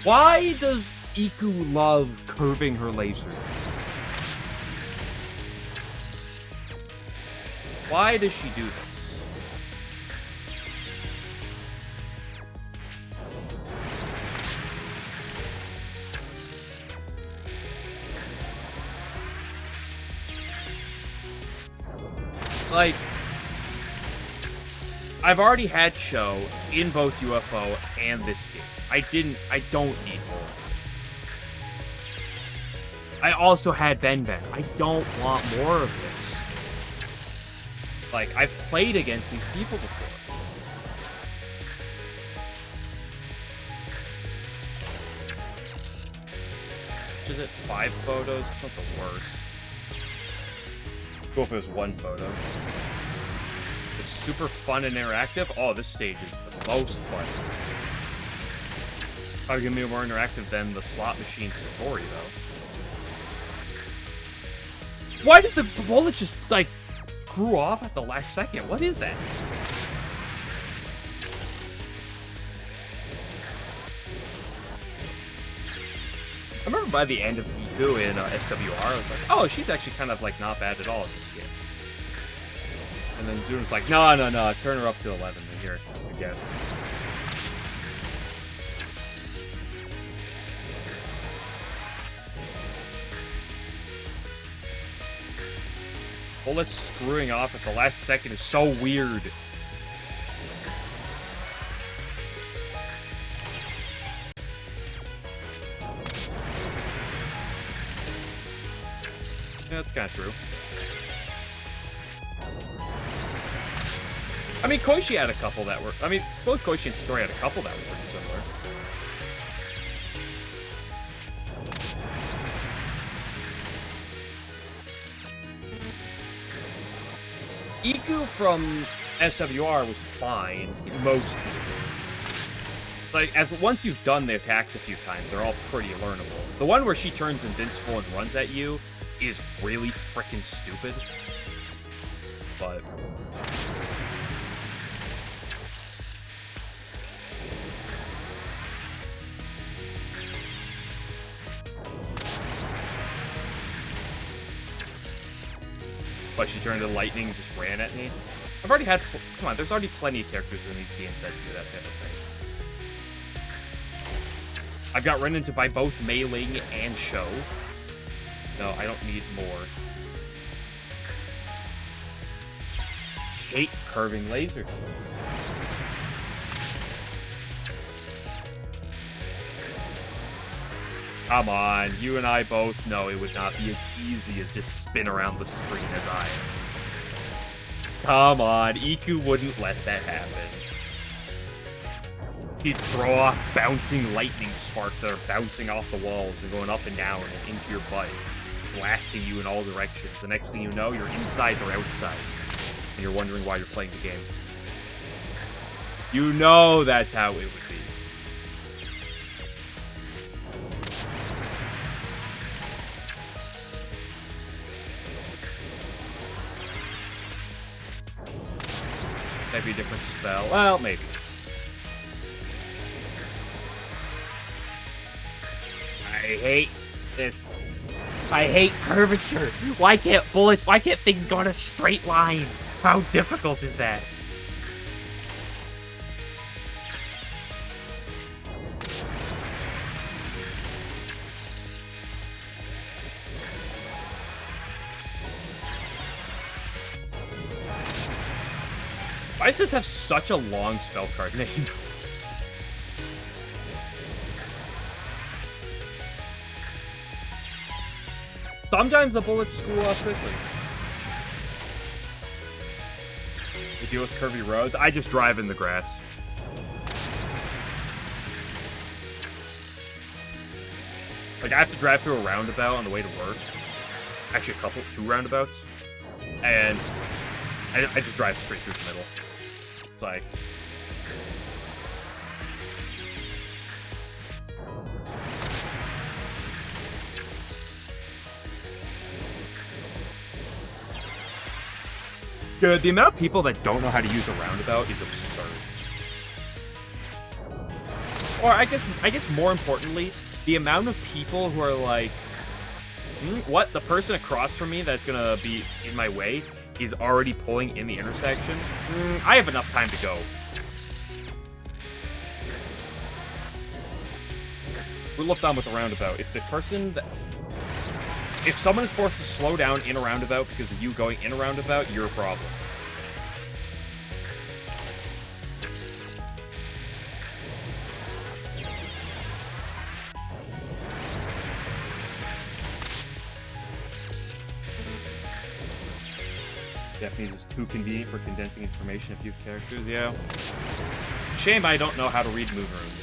Why does Iku love curving her laser? Why does she do this? Like, I've already had Show in both UFO and this game. I don't need more. I also had Ben. I don't want more of this. Like, I've played against these people before. much is it? 5 photos? It's not the worst. Cool if it was 1 photo. It's super fun and interactive. Oh, this stage is the most fun. Probably gonna be more interactive than the slot machine story, though. Why did the bullet just, like, screw off at the last second? What is that? I remember by the end of Touhou in SWR, I was like, oh, she's actually kind of, like, not bad at all at this game. And then Zoom was like, no, turn her up to 11 here, I guess. Bullets screwing off at the last second is so weird. Yeah, that's kind of true. I mean, Koichi had a couple that were... I mean, both Koichi and Satori had a couple that were pretty similar. Iku from SWR was fine, mostly. Like, once you've done the attacks a few times, they're all pretty learnable. The one where she turns invincible and runs at you is really freaking stupid. But... But she turned into lightning and just ran at me. I've already had... Come on, there's already plenty of characters in these games that do that type of thing. I've got run into by both Mei Ling and Sho. No, I don't need more. Hate curving laser. Come on, you and I both know it would not be as easy as just spin around the screen as I am. Come on, Iku wouldn't let that happen. He'd throw off bouncing lightning sparks that are bouncing off the walls and going up and down and into your butt, blasting you in all directions. The next thing you know, you're inside or outside, and you're wondering why you're playing the game. You know that's how it would be. Maybe a different spell. Well, maybe. I hate this. I hate curvature. Why can't things go in a straight line? How difficult is that? Why does this have such a long spell card name? Sometimes the bullets screw off quickly. You deal with curvy roads? I just drive in the grass. Like, I have to drive through a roundabout on the way to work. Actually, two roundabouts. And I just drive straight through the middle. It's like... Dude, the amount of people that don't know how to use a roundabout is absurd. Or I guess more importantly, the amount of people who are like, what? The person across from me that's gonna be in my way is already pulling in the intersection? I have enough time to go. We looked on with the roundabout. If the person that... If someone is forced to slow down in a roundabout because of you going in a roundabout, you're a problem. Japanese is too convenient for condensing information of few characters, yeah. Shame I don't know how to read move runes.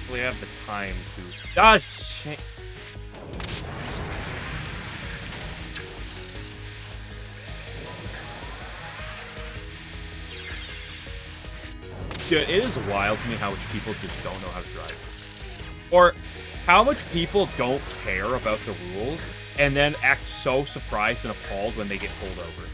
really have the time to. Ah, shit. Dude, it is wild to me how much people just don't know how to drive. Or how much people don't care about the rules and then act so surprised and appalled when they get pulled over.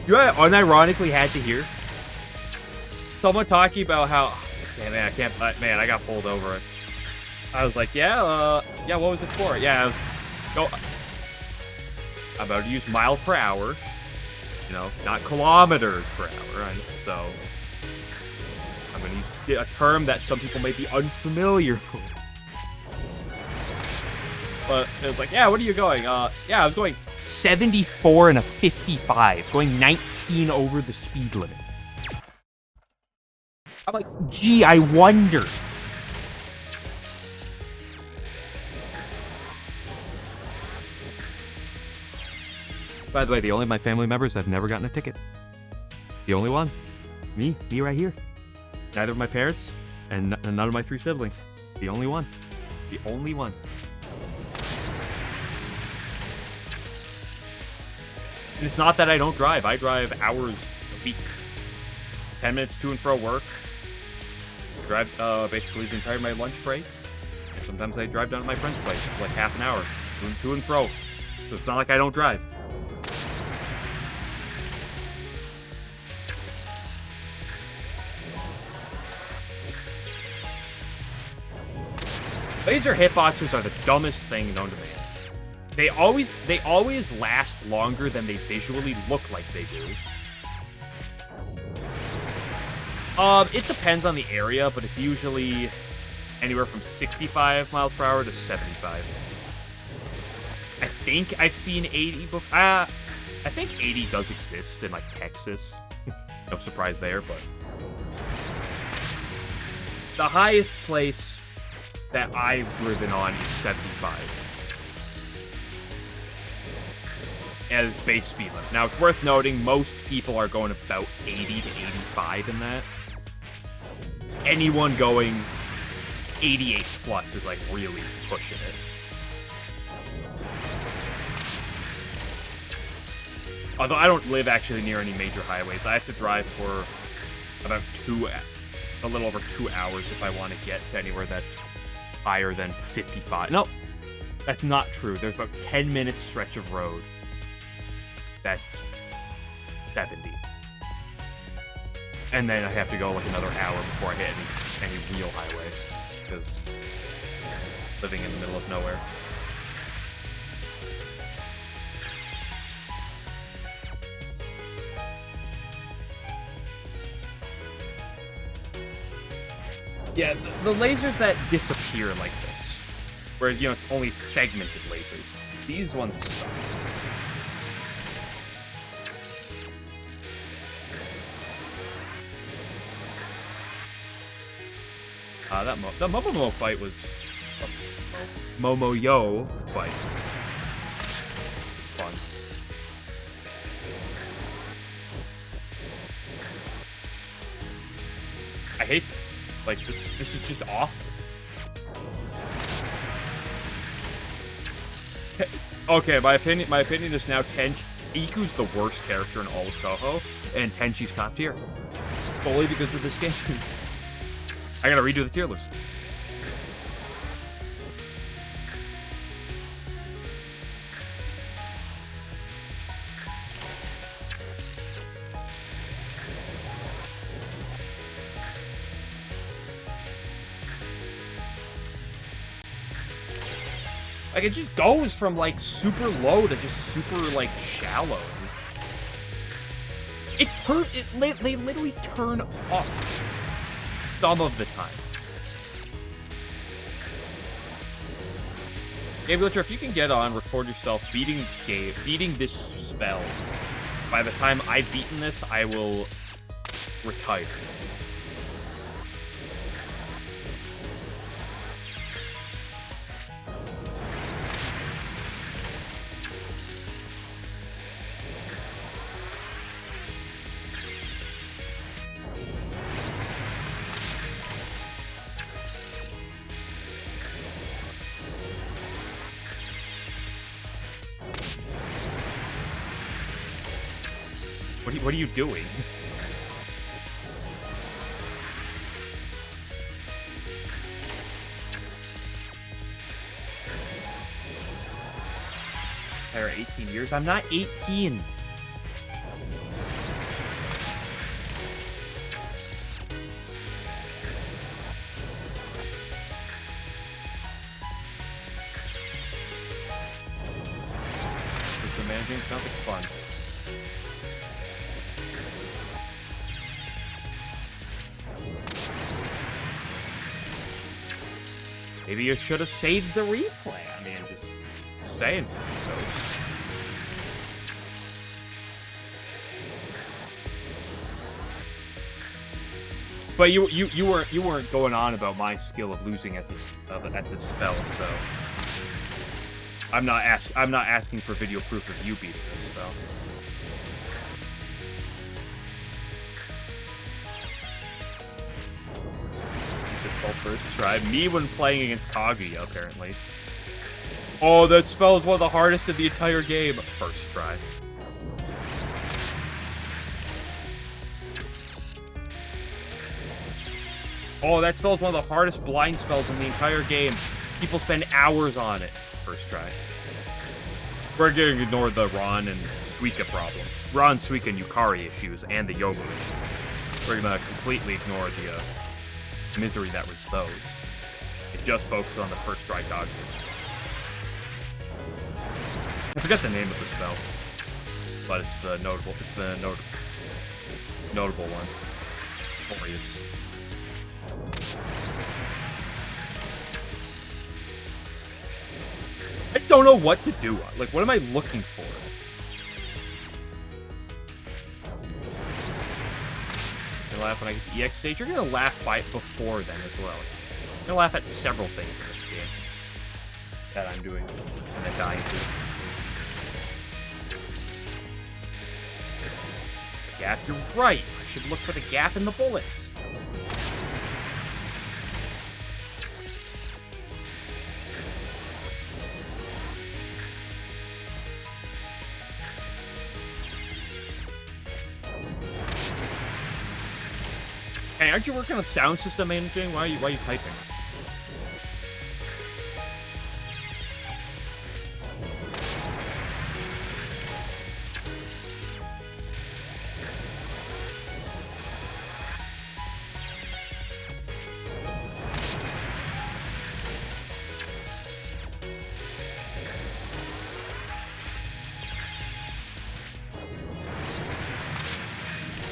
You know what I unironically had to hear? Someone talking about how, yeah, man, I can't, man, I got pulled over. I was like, yeah, what was it for? Yeah, I was, I'm about to use mile per hour, you know, not kilometers per hour. So I'm going to use a term that some people may be unfamiliar with. But it was like, yeah, what are you going? Yeah, I was going 74 and a 55, going 19 over the speed limit. I'm like, gee, I wonder. By the way, the only of my family members have never gotten a ticket. The only one. Me right here. Neither of my parents, and none of my 3 siblings. The only one. The only one. And it's not that I don't drive. I drive hours a week. 10 minutes to and fro work. Drive basically the entire my lunch break. And sometimes I drive down to my friend's place for like half an hour. To and fro. So it's not like I don't drive. Laser hitboxes are the dumbest thing known to man. They always last longer than they visually look like they do. It depends on the area, but it's usually anywhere from 65 miles per hour to 75. I think I've seen 80 before. I think 80 does exist in, like, Texas. No surprise there, but the highest place that I've driven on is 75. As base speed limit. Now, it's worth noting, most people are going about 80 to 85 in that. Anyone going 88 plus is, like, really pushing it. Although I don't live actually near any major highways. I have to drive for about a little over 2 hours if I want to get to anywhere that's higher than 55. No, that's not true. There's about 10 minutes stretch of road that's 70. And then I have to go like another hour before I hit any real highway, because living in the middle of nowhere. Yeah, the lasers that disappear like this, where, you know, it's only segmented lasers, these ones suck. That Momo fight was Momo-yo fight. Fun. I hate this. Like, this is just awful. Okay, my opinion is now Iku's the worst character in all of Touhou, and Tenchi's top tier. Fully because of this game. I gotta redo the tier list. Like, it just goes from, like, super low to just super, like, shallow. They literally turn off some of the time. Game Glitcher, if you can get on, record yourself beating this spell. By the time I've beaten this, I will retire. What are you doing? Or 18 years? I'm not 18. Managing sounds like fun. Maybe you should have saved the replay. I mean, just saying. But you weren't going on about my skill of losing at this spell, so. I'm not asking for video proof of you beating this spell. Difficult first try. Me when playing against Kaguya, apparently. Oh, that spell is one of the hardest in the entire game. First try. Oh, that spell is one of the hardest blind spells in the entire game. People spend hours on it. First try. We're going to ignore the Ron and Suika problems. Ron, Suika, and Yukari issues, and the Yogo issue. We're going to completely ignore the misery that was those. It just focuses on the first try dodge. I forget the name of the spell, but it's the notable. It's the notable one. Glorious. I don't know what to do. Like, what am I looking for? You laugh when I get to the EX stage. You're gonna laugh before then as well. You're gonna laugh at several things in this game that I'm doing and then dying to. The gap, you're right. I should look for the gap in the bullets. Hey, aren't you working on sound system managing? Why are you typing?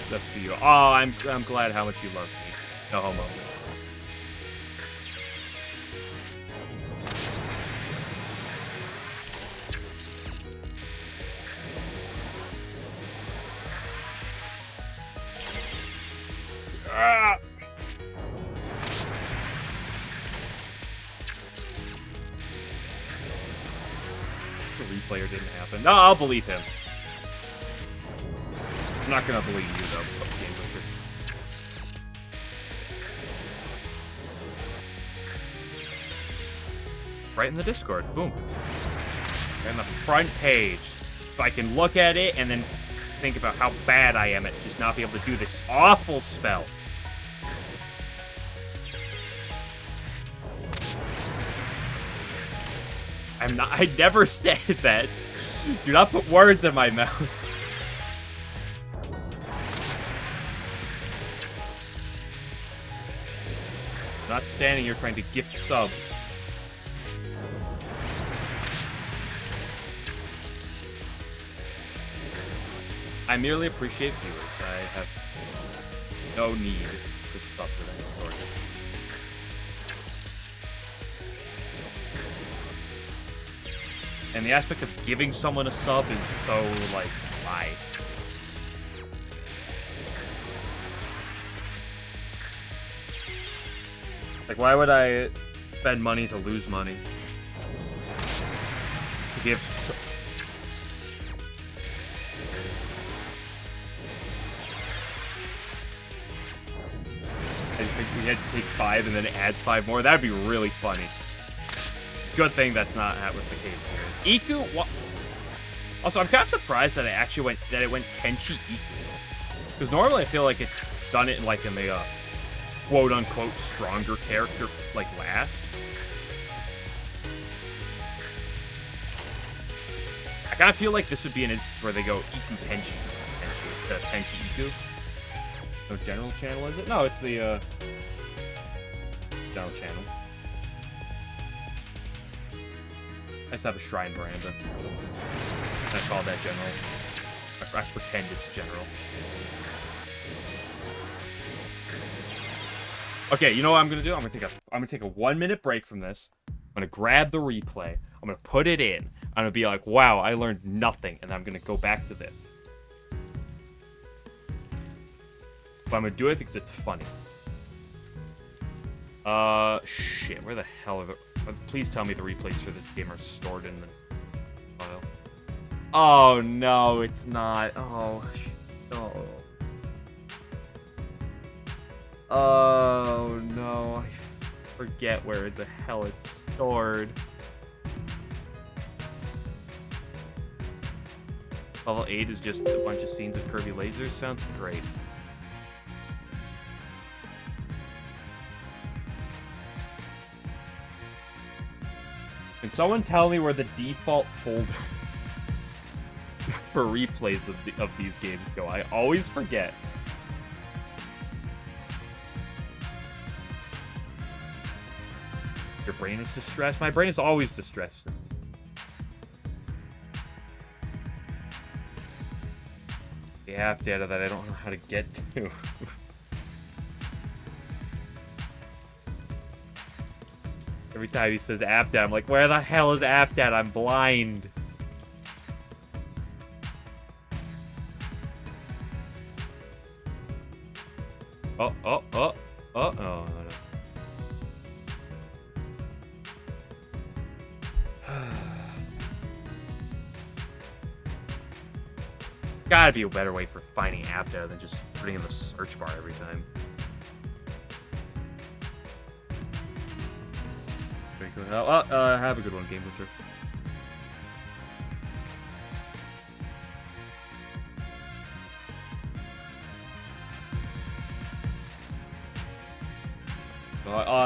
That's for you. Oh, I'm glad how much you love me. No homo. Ah! The replayer didn't happen. No, I'll believe him. I'm not gonna believe you though. Right in the Discord. Boom. And the front page. If I can look at it and then think about how bad I am at just not being able to do this awful spell. I never said that. Do not put words in my mouth. I'm not standing here trying to gift subs. I merely appreciate viewers. I have no need to sub for that sort. And the aspect of giving someone a sub is so, like, why? Like, why would I spend money to lose money? To give... I think we had to take 5 and then add 5 more. That'd be really funny. Good thing that's not was the case here. Iku, what? Also, I'm kind of surprised that it went Tenchi Iku. Because normally I feel like it's done it in like in the quote-unquote stronger character, like, last. I kind of feel like this would be an instance where they go Iku Tenshi instead of Tenshi Iku. No general channel, is it? No, it's the general channel. I just have a shrine veranda. I call that general. I pretend it's general. Okay, you know what I'm gonna do? I'm gonna take a 1-minute break from this. I'm gonna grab the replay. I'm gonna put it in. I'm gonna be like, wow, I learned nothing, and I'm gonna go back to this. But I'm gonna do it because it's funny. Shit, where the hell are the... Please tell me the replays for this game are stored in the file. Oh, no, it's not. Oh, no. Oh, no. I forget where the hell it's stored. Level 8 is just a bunch of scenes of curvy lasers. Sounds great. Can someone tell me where the default folder for replays of these games go? I always forget. Your brain is distressed? My brain is always distressed. The app data that I don't know how to get to. Every time he says app data, I'm like, where the hell is app data? I'm blind. Oh, no. There's gotta be a better way for finding app data than just putting in the search bar every time. Very good. Have a good one, Game Butcher.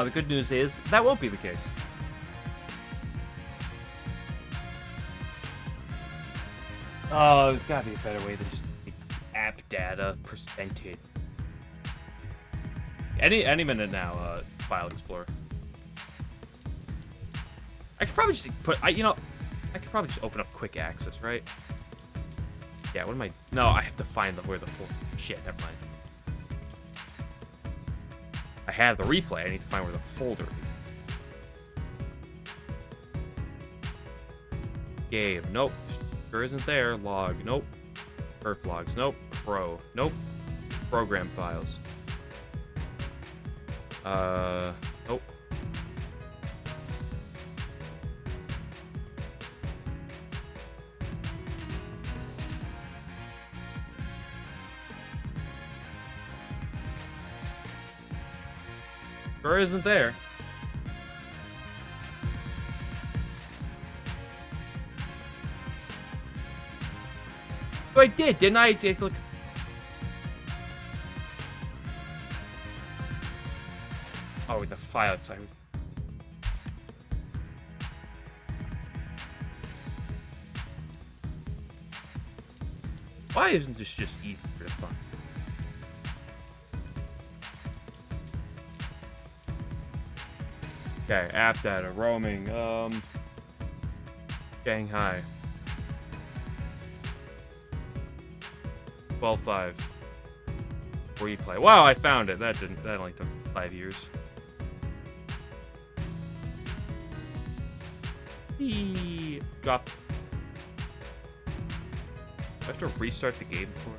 The good news is that won't be the case. Oh, there's gotta be a better way than just app data percentage. Any minute now, File Explorer. I could probably just put, I could probably just open up quick access, right? Yeah, what am I? No, I have to find where the full shit. Never mind. I have the replay. I need to find where the folder is. Game. Nope. Sure isn't there. Log. Nope. Perf logs. Nope. Pro. Nope. Program files. Nope. Sure isn't there. Oh, I did, didn't I? It looks... Oh, the file inside. Why isn't this just easier to find? Okay, app data, roaming, Shanghai. 12.5. Replay. Wow, I found it. That only took 5 years. Drop. I have to restart the game before.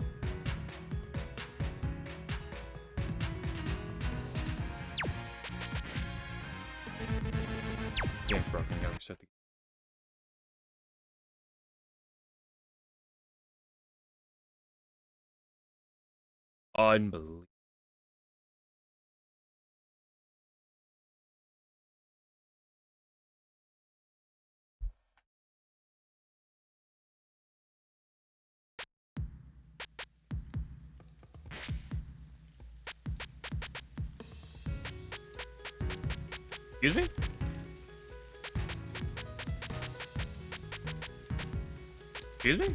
Game's broken. I gotta reset the game. Unbelievable. Excuse me? Excuse me?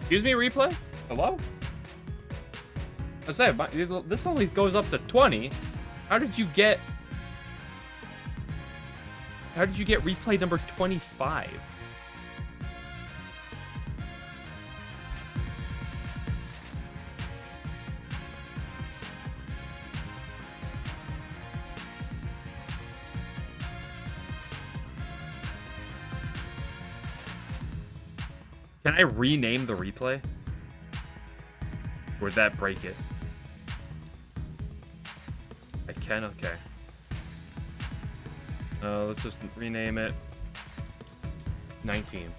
Excuse me, replay? Hello? I said, this only goes up to 20. How did you get replay number 25? Can I rename the replay? Or would that break it? I can? Okay. Let's just rename it 19.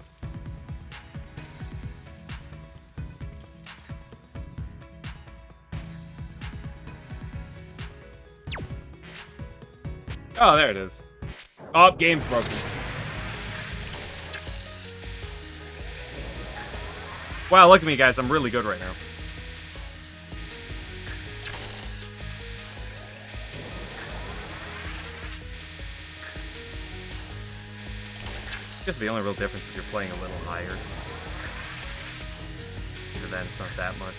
Oh, there it is. Oh, game's broken. Wow, look at me, guys. I'm really good right now. I guess the only real difference is you're playing a little higher. Even then, it's not that much.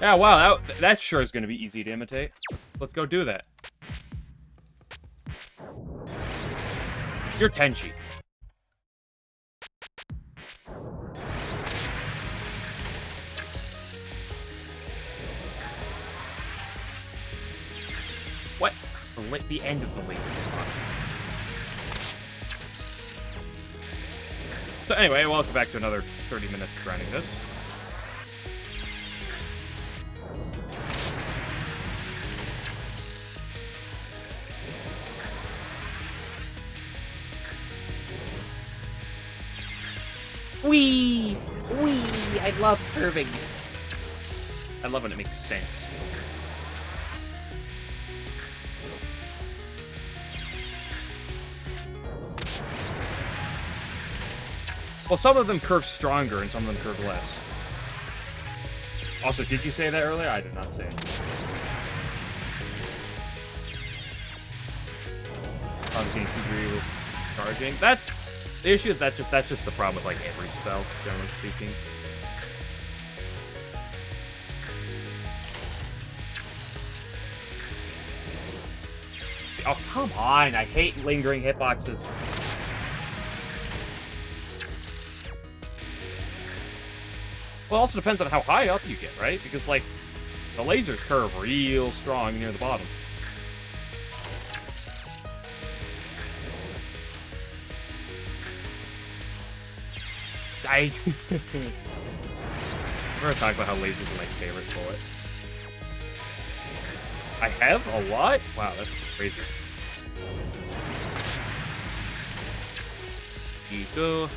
Yeah, wow, that sure is going to be easy to imitate. Let's go do that. You're Tenchi. What? The end of the laser. So anyway, welcome back to another 30 minutes grinding this. Wee! Wee! I love curving. I love when it makes sense. Well, some of them curve stronger and some of them curve less. Also, did you say that earlier? I did not say it. I'm getting too greedy with charging. The issue is that's just the problem with like every spell, generally speaking. Oh, come on! I hate lingering hitboxes. Well, it also depends on how high up you get, right? Because, like, the lasers curve real strong near the bottom. We're gonna talk about how lasers are my favorite bullet. I have a lot? Wow, that's crazy. Ito.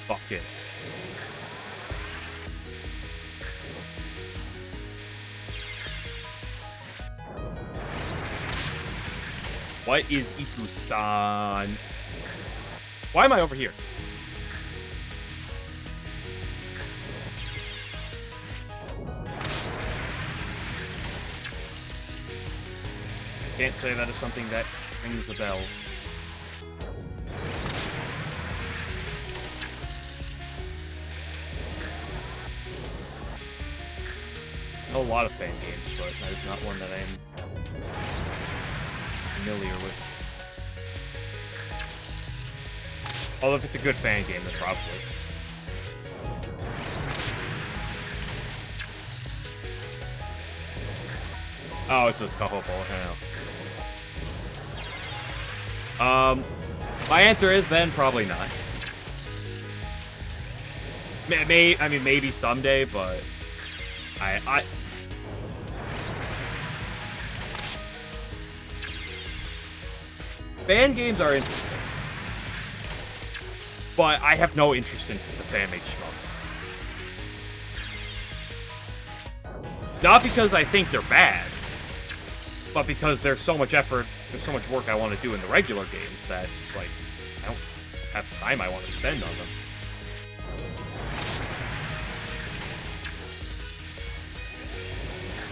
Fuck it. What is Ikusan? Why am I over here? Can't say that is something that rings a bell. know a lot of fan games, but that is not one that I am familiar with. Although if it's a good fan game, then probably. Oh, it's a Touhou ball. I know. My answer is then probably not. I mean, maybe someday, but I fan games are interesting, but I have no interest in the fan-made schmucks. Not because I think they're bad, but because there's so much effort, there's so much work I want to do in the regular games that, like, I don't have time I want to spend on them.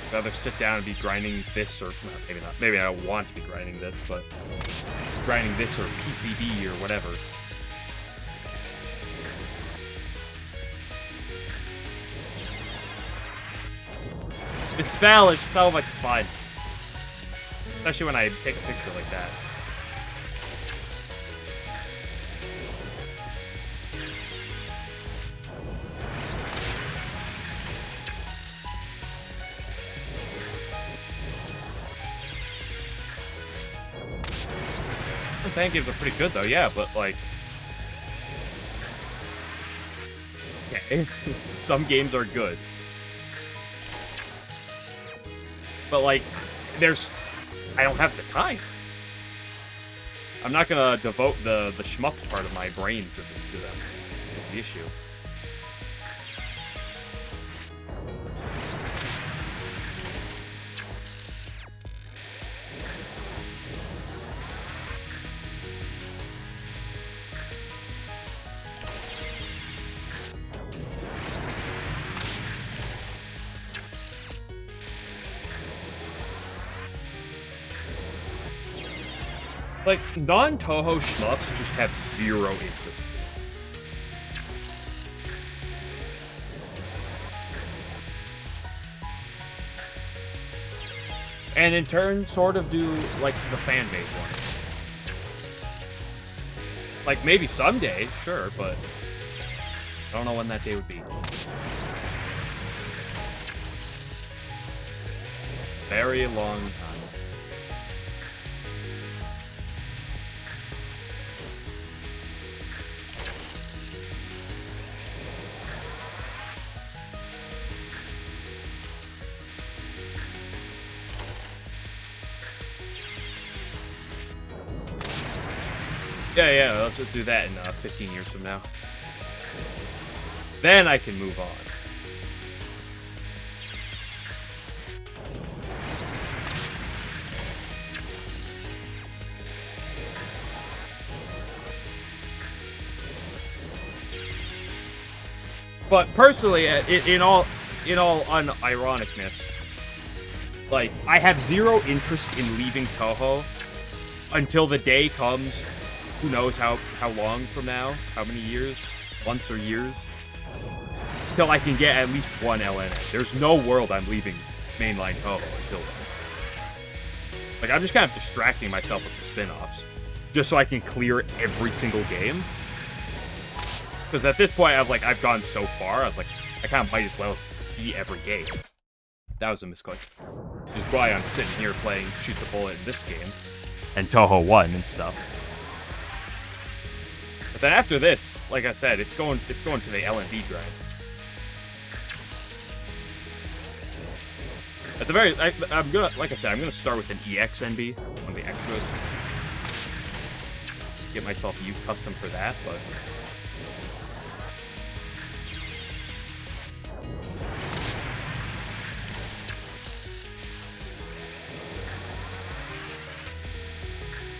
I'd rather sit down and be grinding this, or maybe not. Maybe I don't want to be grinding this, but grinding this or PCB or whatever. The spell is so much fun, especially when I take a picture like that. The fan games are pretty good though, yeah, but like, okay, some games are good, but like, I don't have the time. I'm not gonna devote the schmuck part of my brain to them. That's the issue. Like, non-Touhou shmups just have zero interest. And in turn, sort of do, like, the fan-made ones. Like, maybe someday, sure, but I don't know when that day would be. Very long time. Yeah, let's just do that in 15 years from now. Then I can move on. But personally, in all unironicness, like, I have zero interest in leaving Touhou until the day comes, who knows how long from now, how many years, months or years, till I can get at least one LNA. There's no world I'm leaving mainline Touhou until then. Like, I'm just kind of distracting myself with the spin-offs, just so I can clear every single game. Because at this point, I've gone so far, I was like, I kind of might as well beat every game. That was a misclick. Which is why I'm sitting here playing Shoot the Bullet in this game, and Touhou 1 and stuff. But then after this, like I said, it's going to the L&D grind. At the very, I'm gonna start with an EXNB, one of the extras. Get myself used custom for that, but.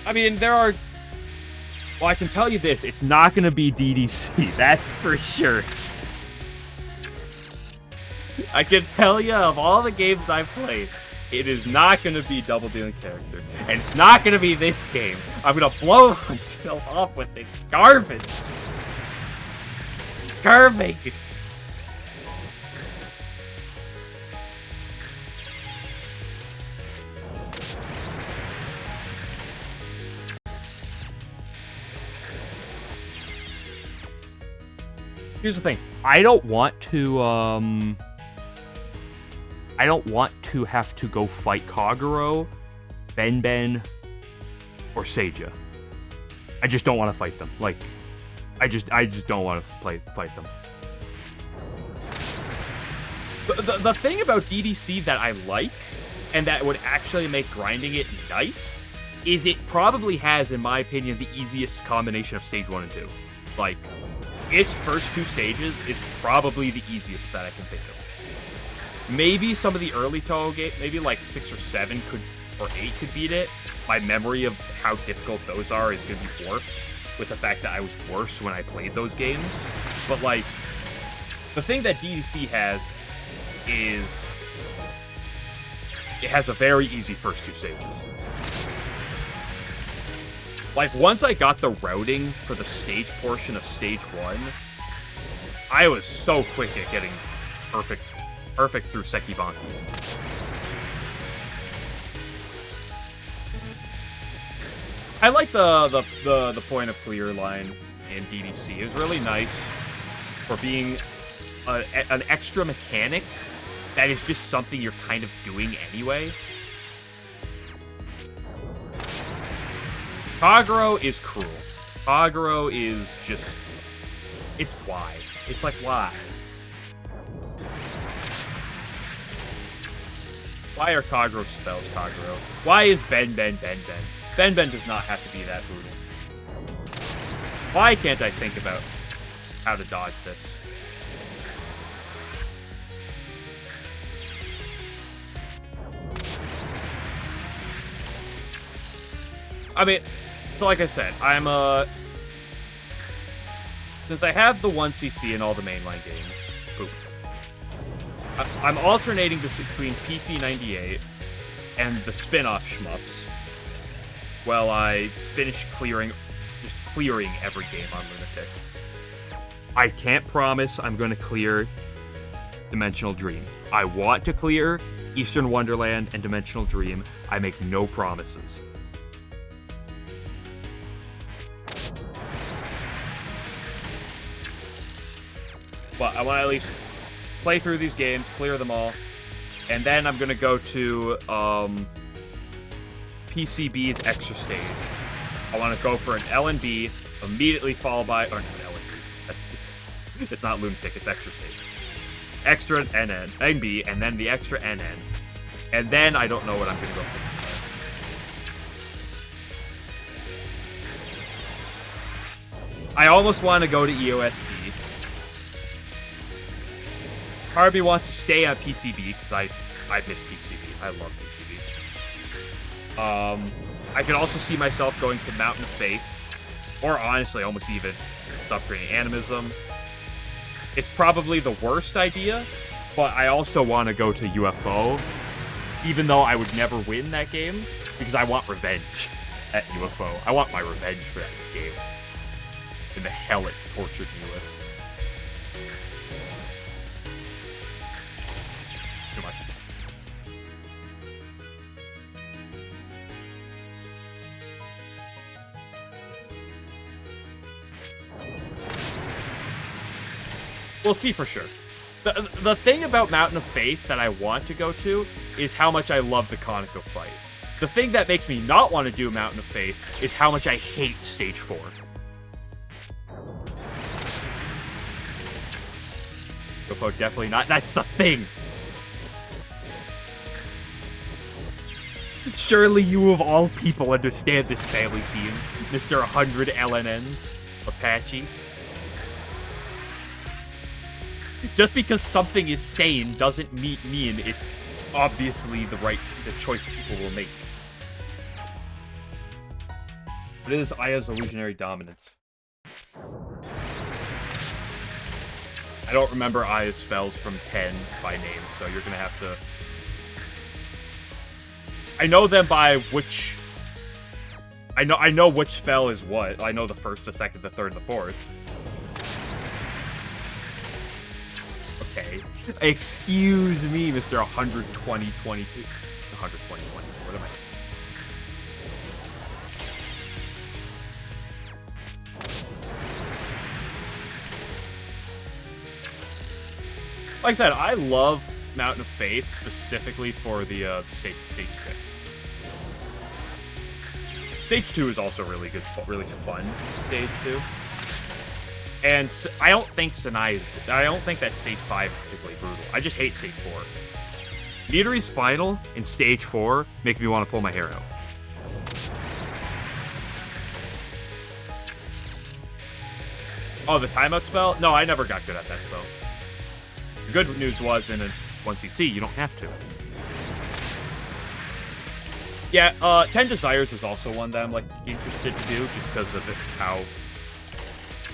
I mean, there are. Well, I can tell you this: it's not going to be DDC. That's for sure. I can tell you, of all the games I've played, it is not going to be Double Dealing Character, and it's not going to be this game. I'm going to blow myself off with this garbage. Garbage. Here's the thing. I don't want to have to go fight Kagero, Ben, or Seiya. I just don't want to fight them. Like, I just don't want to fight them. The thing about DDC that I like, and that would actually make grinding it nice, is it probably has, in my opinion, the easiest combination of stage 1 and 2. Like, its first 2 stages is probably the easiest that I can think of. Maybe some of the early Touhou games, maybe like 6 or 7 or 8 could beat it. My memory of how difficult those are is going to be dwarfed with the fact that I was worse when I played those games. But, like, the thing that DDC has is it has a very easy first 2 stages. Like, once I got the routing for the stage portion of stage 1, I was so quick at getting perfect through Sekibanki. I like the point of clear line in DDC. It was really nice for being an extra mechanic that is just something you're kind of doing anyway. Kagero is cruel. Kagero is just... It's why. It's like, why? Why are Kagero spells Kagero? Why is Ben? Ben does not have to be that brutal. Why can't I think about how to dodge this? I mean, so like I said, I'm since I have the 1cc in all the mainline games, I'm alternating between PC 98 and the spin-off shmups while I finish clearing every game on Lunatic. I can't promise I'm going to clear Dimensional Dream. I want to clear Eastern Wonderland and Dimensional Dream. I make no promises. But I want to at least play through these games, clear them all, and then I'm going to go to PCB's extra stage. I want to go for an LNB, immediately followed by... Or not LNB. It's not Lunatic, it's extra stage. Extra NN, NB, and then the extra NN. And then I don't know what I'm going to go for. I almost want to go to EOSD. Harvey wants to stay on PCB because I miss PCB. I love PCB. I could also see myself going to Mountain of Faith, or honestly, almost even upgrading Animism. It's probably the worst idea, but I also want to go to UFO, even though I would never win that game, because I want revenge at UFO. I want my revenge for that game, and the hell it tortured me with. Too much. We'll see for sure. The thing about Mountain of Faith that I want to go to is how much I love the Konako fight. The thing that makes me not want to do Mountain of Faith is how much I hate Stage 4. UFO definitely not. That's the thing! Surely you of all people understand this family theme, Mr. 100 LNNs, Apache. Just because something is sane doesn't mean it's obviously the choice people will make. What is Aya's illusionary dominance? I don't remember Aya's spells from 10 by name, so you're gonna have to... I know them by which... I know which spell is what. I know the first, the second, the third, the fourth. Okay. Excuse me, Mr. 120, 22. 120, 22. What am I? Like I said, I love Mountain of Faith specifically for the stage 6. Stage 2 is also really good, really fun. Stage 2. And I don't think that Stage 5 is particularly brutal. I just hate Stage 4. Meteory's Final and Stage 4 make me want to pull my hair out. Oh, the timeout spell? No, I never got good at that spell. The good news was, in a 1cc, you don't have to. Yeah, 10 Desires is also one that I'm, like, interested to do, just because of how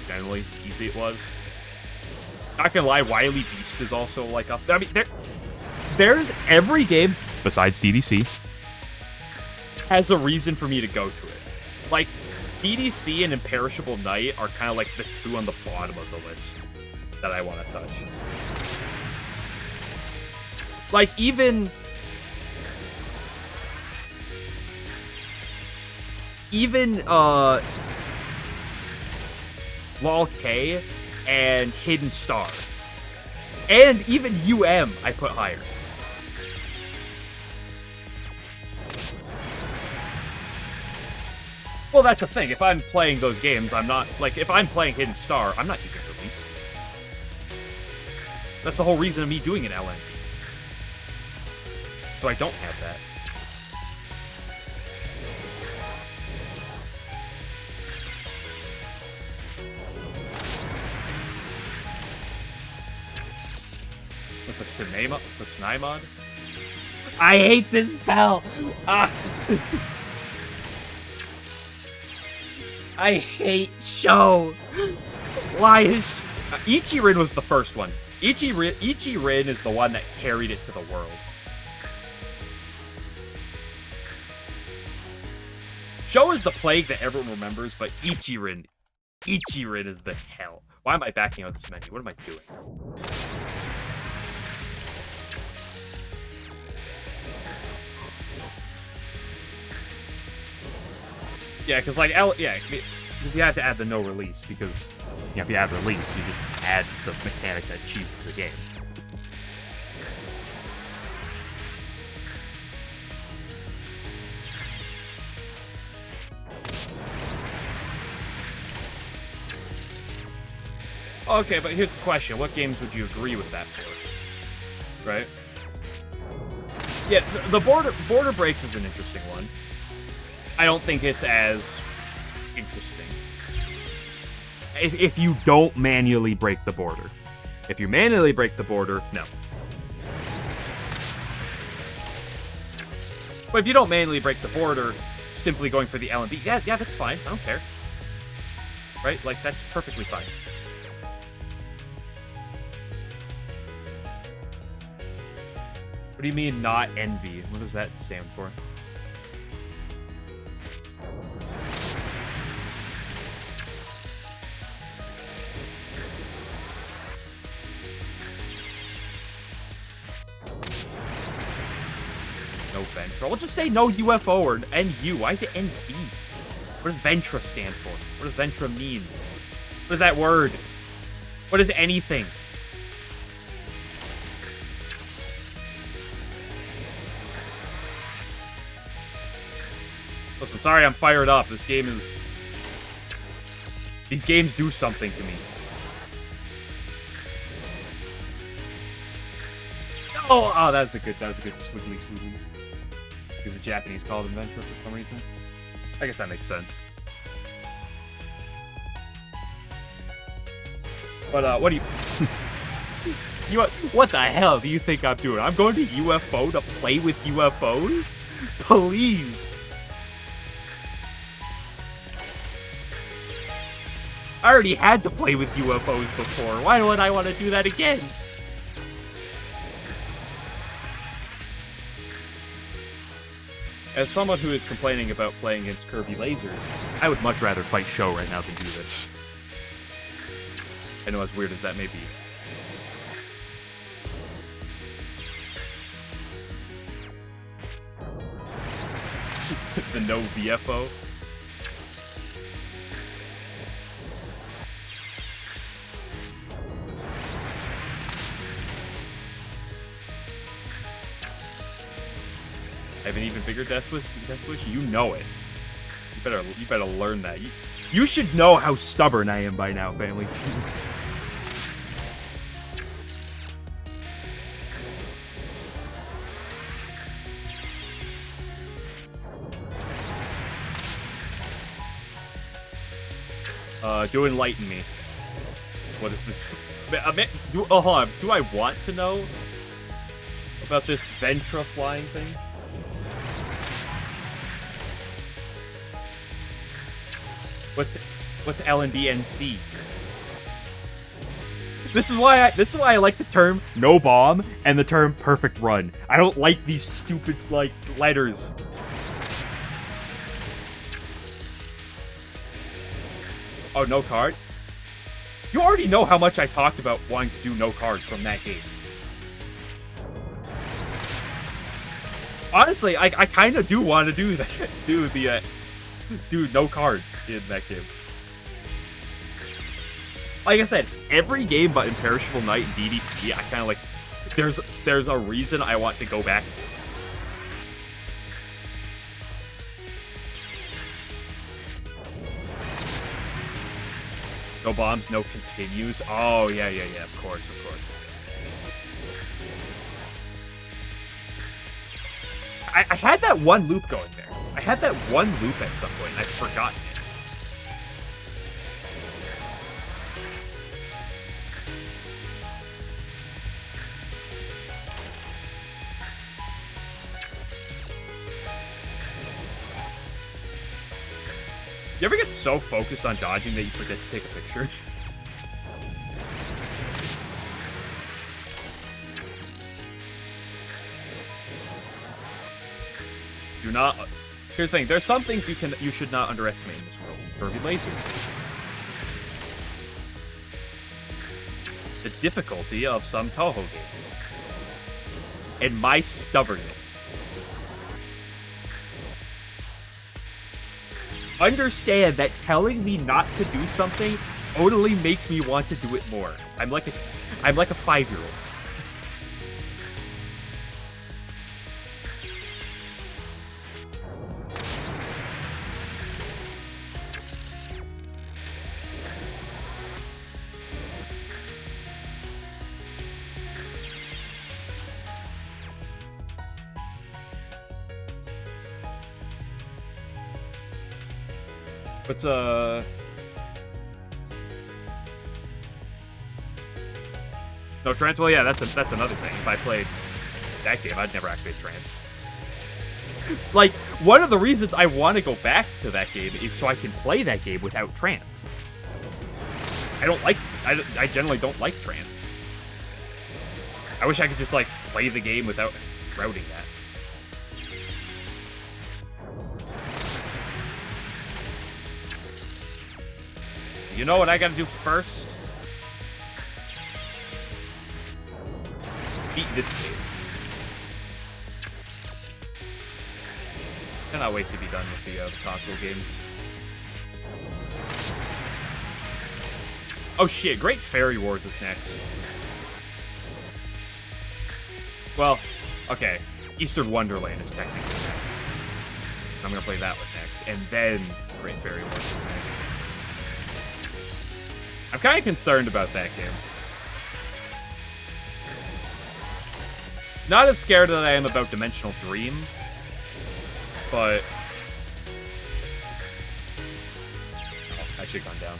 generally easy it was. Not gonna lie, Wily Beast is also, like, up there. I mean, there's every game, besides DDC, has a reason for me to go to it. Like, DDC and Imperishable Knight are kind of like the two on the bottom of the list that I want to touch. Like, even Lol K and Hidden Star. And even UM I put higher. Well, that's the thing. If I'm playing those games, I'm not... Like, if I'm playing Hidden Star, I'm not using release. That's the whole reason of me doing an LNP. So I don't have that. With the Snai mod? I hate this spell! Ah. I hate Show! Why is... Ichirin was the first one. Ichirin is the one that carried it to the world. Show is the plague that everyone remembers, but Ichirin is the hell. Why am I backing out this menu? What am I doing? Yeah, because like because you have to add the no release, because if you add release, you just add the mechanic that cheats the game. Okay, but here's the question: what games would you agree with that for? Right? Yeah, the border breaks is an interesting one. I don't think it's as interesting. If you don't manually break the border. If you manually break the border, no. But if you don't manually break the border, simply going for the LMB, yeah, that's fine. I don't care. Right? Like, that's perfectly fine. What do you mean, not envy? What does that stand for? No Ventra. We'll just say no UFO or NU. Why is it NV? What does Ventra stand for? What does Ventra mean? What is that word? What is anything? Listen, sorry I'm fired up. This game is... These games do something to me. Oh, that was a good squiggly squiggly. Because the Japanese call them Ventra for some reason. I guess that makes sense. But, what do you... what the hell do you think I'm doing? I'm going to UFO to play with UFOs? Please! I already had to play with UFOs before. Why would I want to do that again? As someone who is complaining about playing against Curvy Lasers, I would much rather fight Show right now than do this. I know, as weird as that may be. The no VFO. I have an even bigger Death Wish. You know it. You better learn that. You should know how stubborn I am by now, family. Do enlighten me. What is this? Hold on. Do I want to know about this Ventra flying thing? What's LNDNC? This is why I like the term no bomb and the term perfect run. I don't like these stupid like letters. Oh, no card? You already know how much I talked about wanting to do no cards from that game. Honestly, I kind of do want to do that. Do no cards in that game. Like I said, every game but Imperishable Knight and DDC, I kind of like. There's a reason I want to go back. No bombs, no continues. Oh, yeah, of course. I had that one loop going there. I had that one loop at some point, and I've forgotten it. You ever get so focused on dodging that you forget to take a picture? Do not. Here's the thing. There's some things you should not underestimate in this world. Curvy lasers. The difficulty of some Touhou games. And my stubbornness. Understand that telling me not to do something only makes me want to do it more. I'm like a 5-year-old. But, no, trance? Well, yeah, that's another thing. If I played that game, I'd never activate trance. Like, one of the reasons I want to go back to that game is so I can play that game without trance. I generally don't like trance. I wish I could just, like, play the game without routing that. You know what I gotta do first? Beat this game. Cannot wait to be done with the console games. Oh shit, Great Fairy Wars is next. Well, okay. Eastern Wonderland is technically next. I'm gonna play that one next. And then Great Fairy Wars is next. I'm kind of concerned about that game. Not as scared as I am about Dimensional Dream, but... Oh, I should have gone down.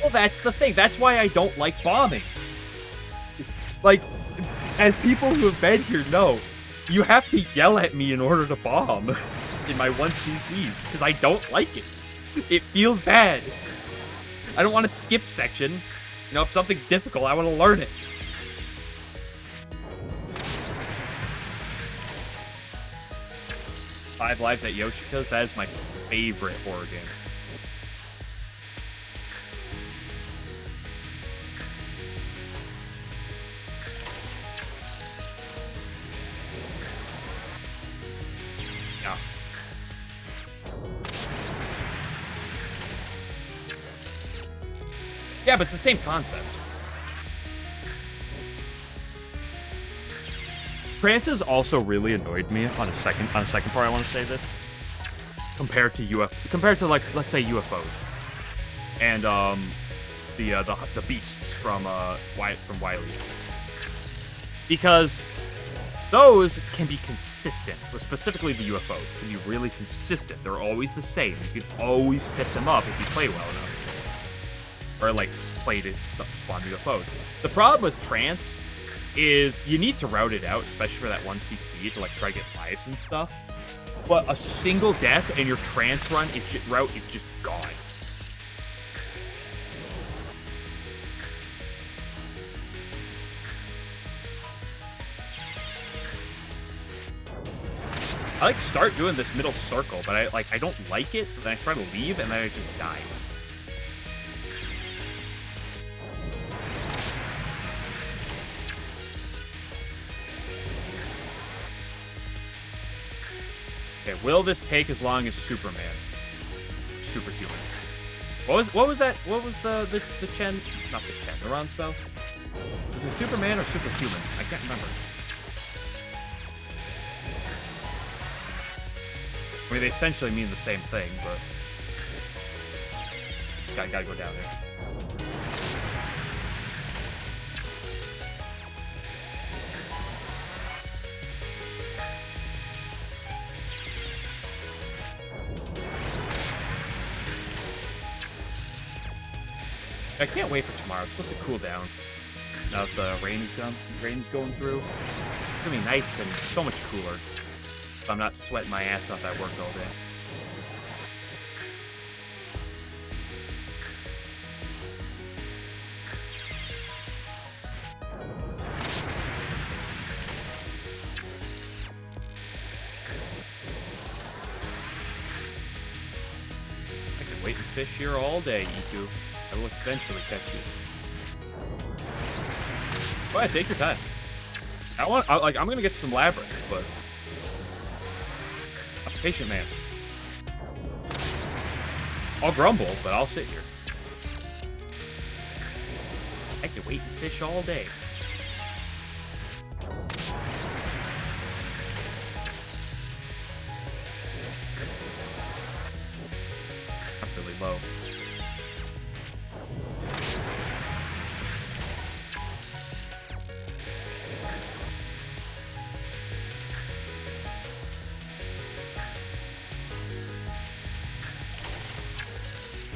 Well, that's the thing. That's why I don't like bombing. Like, as people who have been here know, you have to yell at me in order to bomb in my 1CCs, because I don't like it. It feels bad. I don't want to skip section. You know, if something's difficult, I want to learn it. Five Lives at Yoshika's, that is my favorite horror game. Yeah, but it's the same concept. Trances also really annoyed me on a second part. I want to say this compared to like let's say UFOs and the beasts from Wily, because those can be consistent. So specifically the UFOs can be really consistent. They're always the same. You can always set them up if you play well enough, or like play to spawn UFOs. The problem with Trance is you need to route it out, especially for that 1cc to like try to get lives and stuff. But a single death and your Trance route is just gone. I like start doing this middle circle, but I don't like it, so then I try to leave and then I just die. Okay, will this take as long as Superman? Superhuman. What was that? What was the Chen? Not the Chen. The Ron spell? Was it Superman or Superhuman? I can't remember. I mean, they essentially mean the same thing, but gotta go down there. I can't wait for tomorrow. It's supposed to cool down. Now that the rain's going through. It's gonna be nice and so much cooler. So I'm not sweating my ass off at work all day. I can wait and fish here all day, Iku. I will eventually catch you. Go ahead, take your time. I'm gonna get some labyrinth, but I'm a patient man. I'll grumble, but I'll sit here. I can wait and fish all day. I'm really low.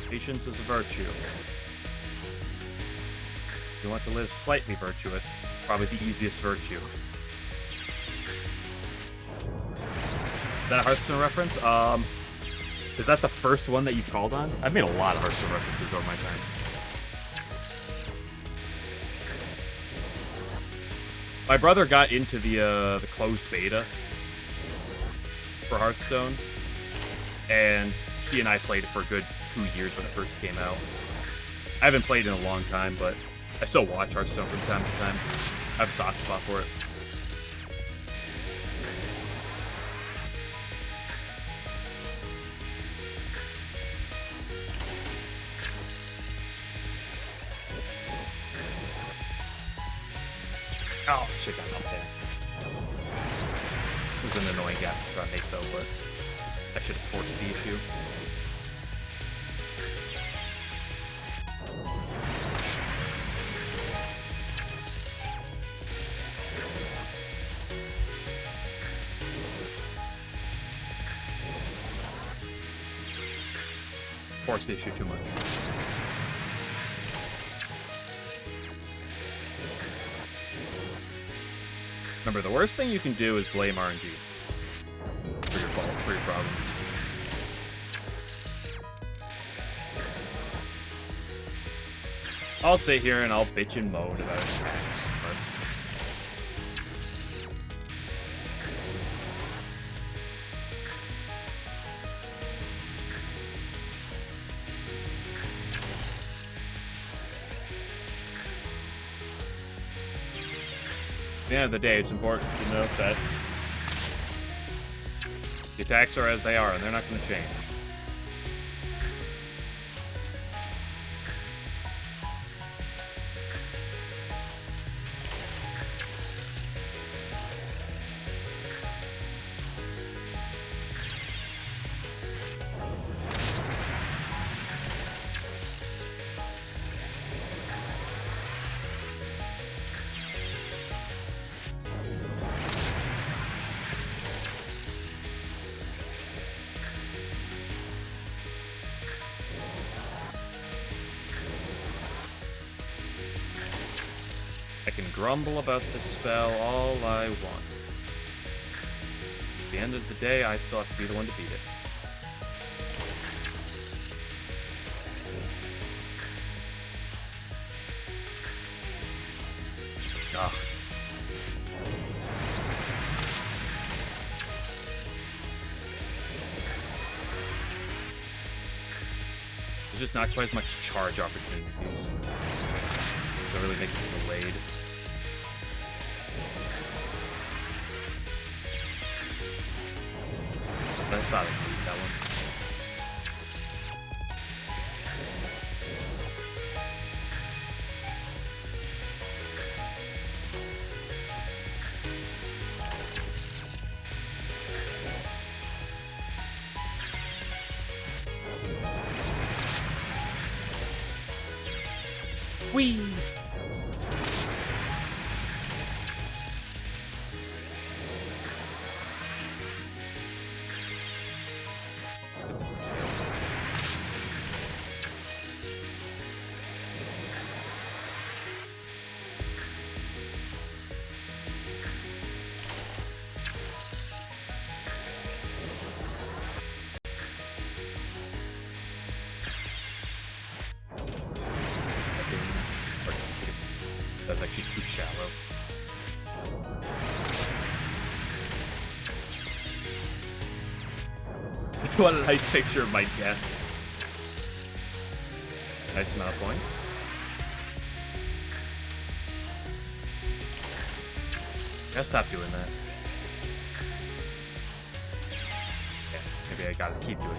Patience is a virtue. If you want to live slightly virtuous, probably the easiest virtue. Is that a Hearthstone reference? Is that the first one that you've called on? I've made a lot of Hearthstone references over my time. My brother got into the closed beta for Hearthstone, and he and I played it for a good 2 years when it first came out. I haven't played in a long time, but I still watch Hearthstone from time to time. I have a soft spot for it. Oh, shit, got knocked in. It was an annoying gap to try to make, though, but I should have forced the issue. Force the issue too much. Remember, the worst thing you can do is blame RNG for your fault, for your problem. I'll sit here and I'll bitch and moan about attacks, but at the end of the day, it's important to note that the attacks are as they are, and they're not going to change. I can grumble about this spell all I want. At the end of the day, I still have to be the one to beat it. Ah. There's just not quite as much charge opportunities. That really makes it delayed. I thought I'd beat that one. Whee! That's actually too shallow. What a nice picture of my death. Nice amount of points. Gotta stop doing that. Yeah, maybe I gotta keep doing it.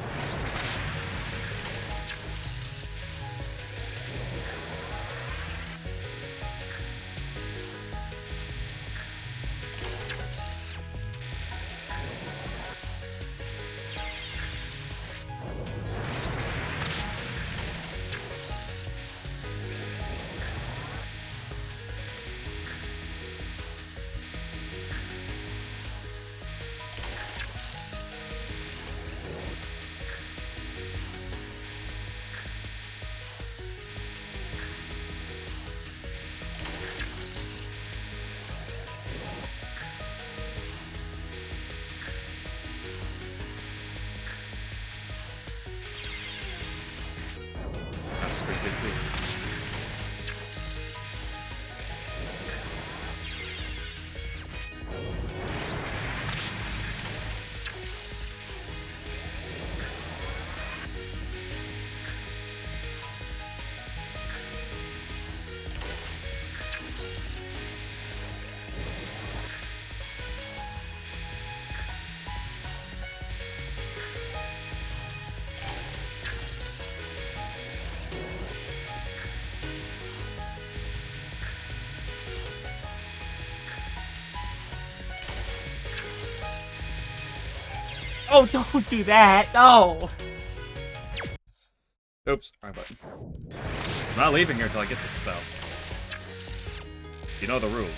Oh, don't do that! No! Oops, wrong button. I'm not leaving here until I get this spell. You know the rules.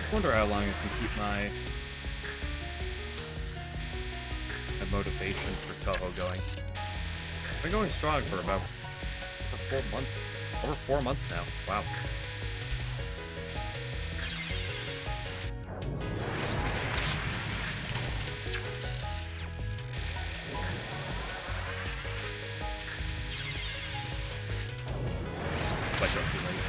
I wonder how long I can keep my motivation for Touhou going. I've been going strong for about over 4 months now. Wow. Like too late.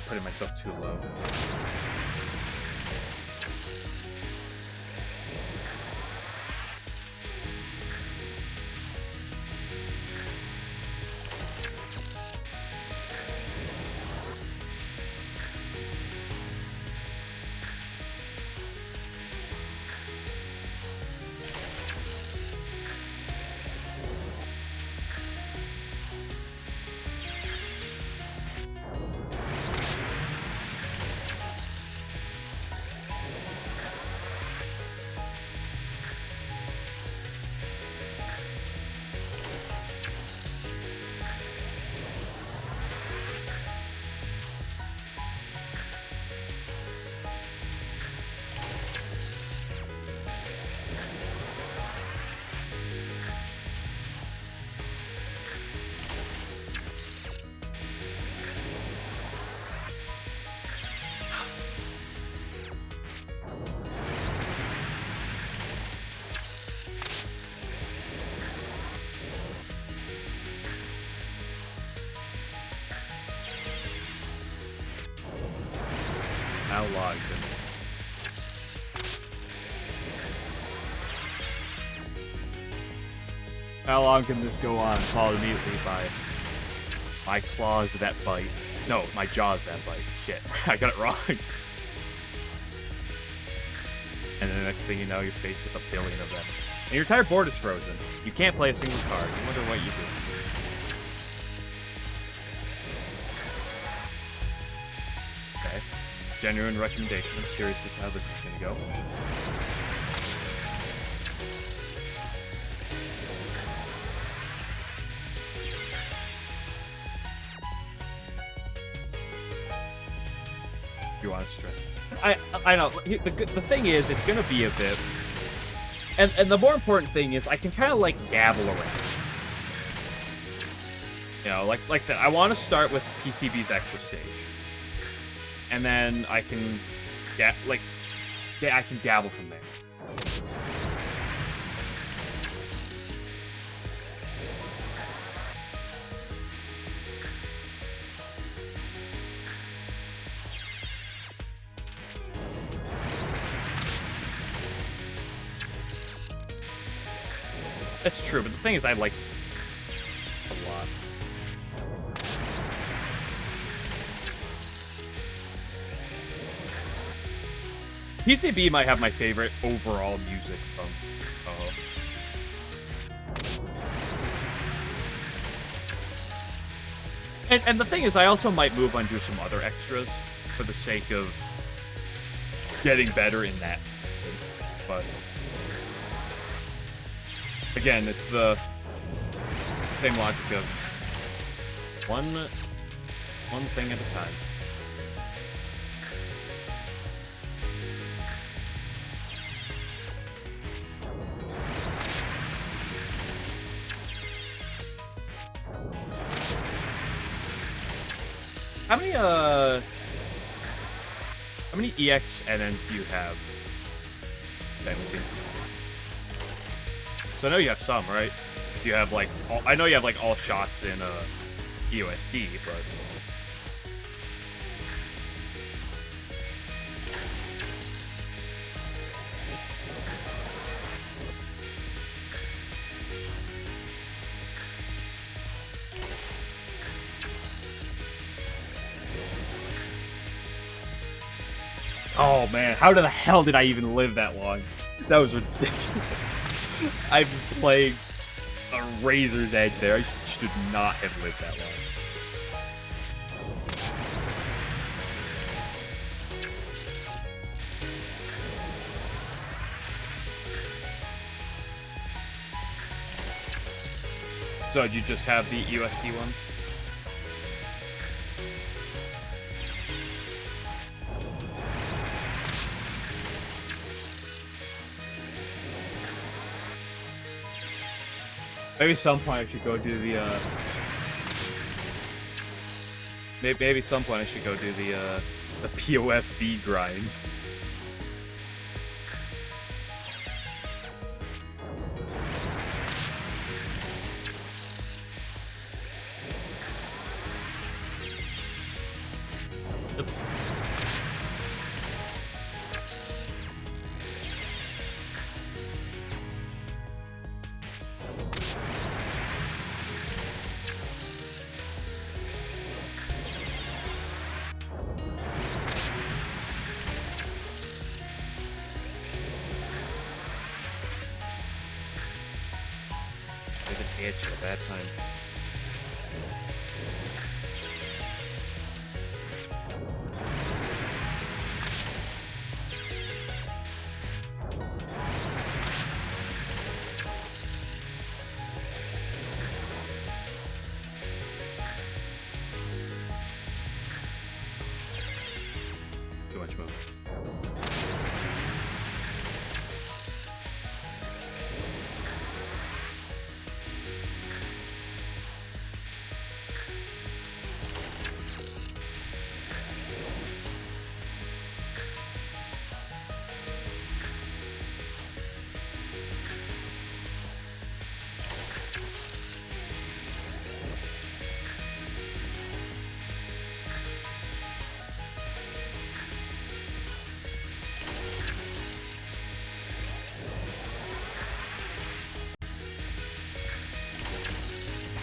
putting myself too low. How long is it? How long can this go on? Followed immediately by my claws that bite. No, my jaws that bite. Shit, I got it wrong. And then the next thing you know, you're faced with a billion of them. And your entire board is frozen. You can't play a single card. You wonder what you do. Okay. Genuine recommendation. I'm curious as to how this is gonna go. You want to stress? I know. The thing is, it's gonna be a bit, and the more important thing is I can kind of like dabble around. You know, like I said, I want to start with PCB's extra stage, and then I can I can dabble from there. That's true, but the thing is, I like a lot. PCB might have my favorite overall music from Touhou. And the thing is, I also might move on to some other extras for the sake of getting better in that. But again, it's the same logic of one thing at a time. How many EX NNs do you have? So I know you have some, right? You have like I know you have like all shots in EOSD, but oh man, how the hell did I even live that long? That was ridiculous. I've been playing a razor's edge there. I should not have lived that long. So, do you just have the USD one? Maybe some point I should go do the, maybe some point I should go do the POFB grind. awesome. Didn't itch at that time. Too much move.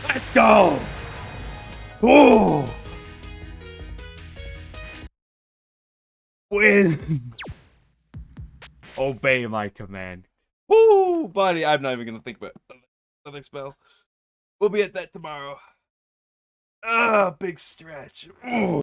Let's go! Ooh! Win! Obey my command. Woo, buddy! I'm not even gonna think about the next spell. We'll be at that tomorrow. Ah, big stretch. Ooh.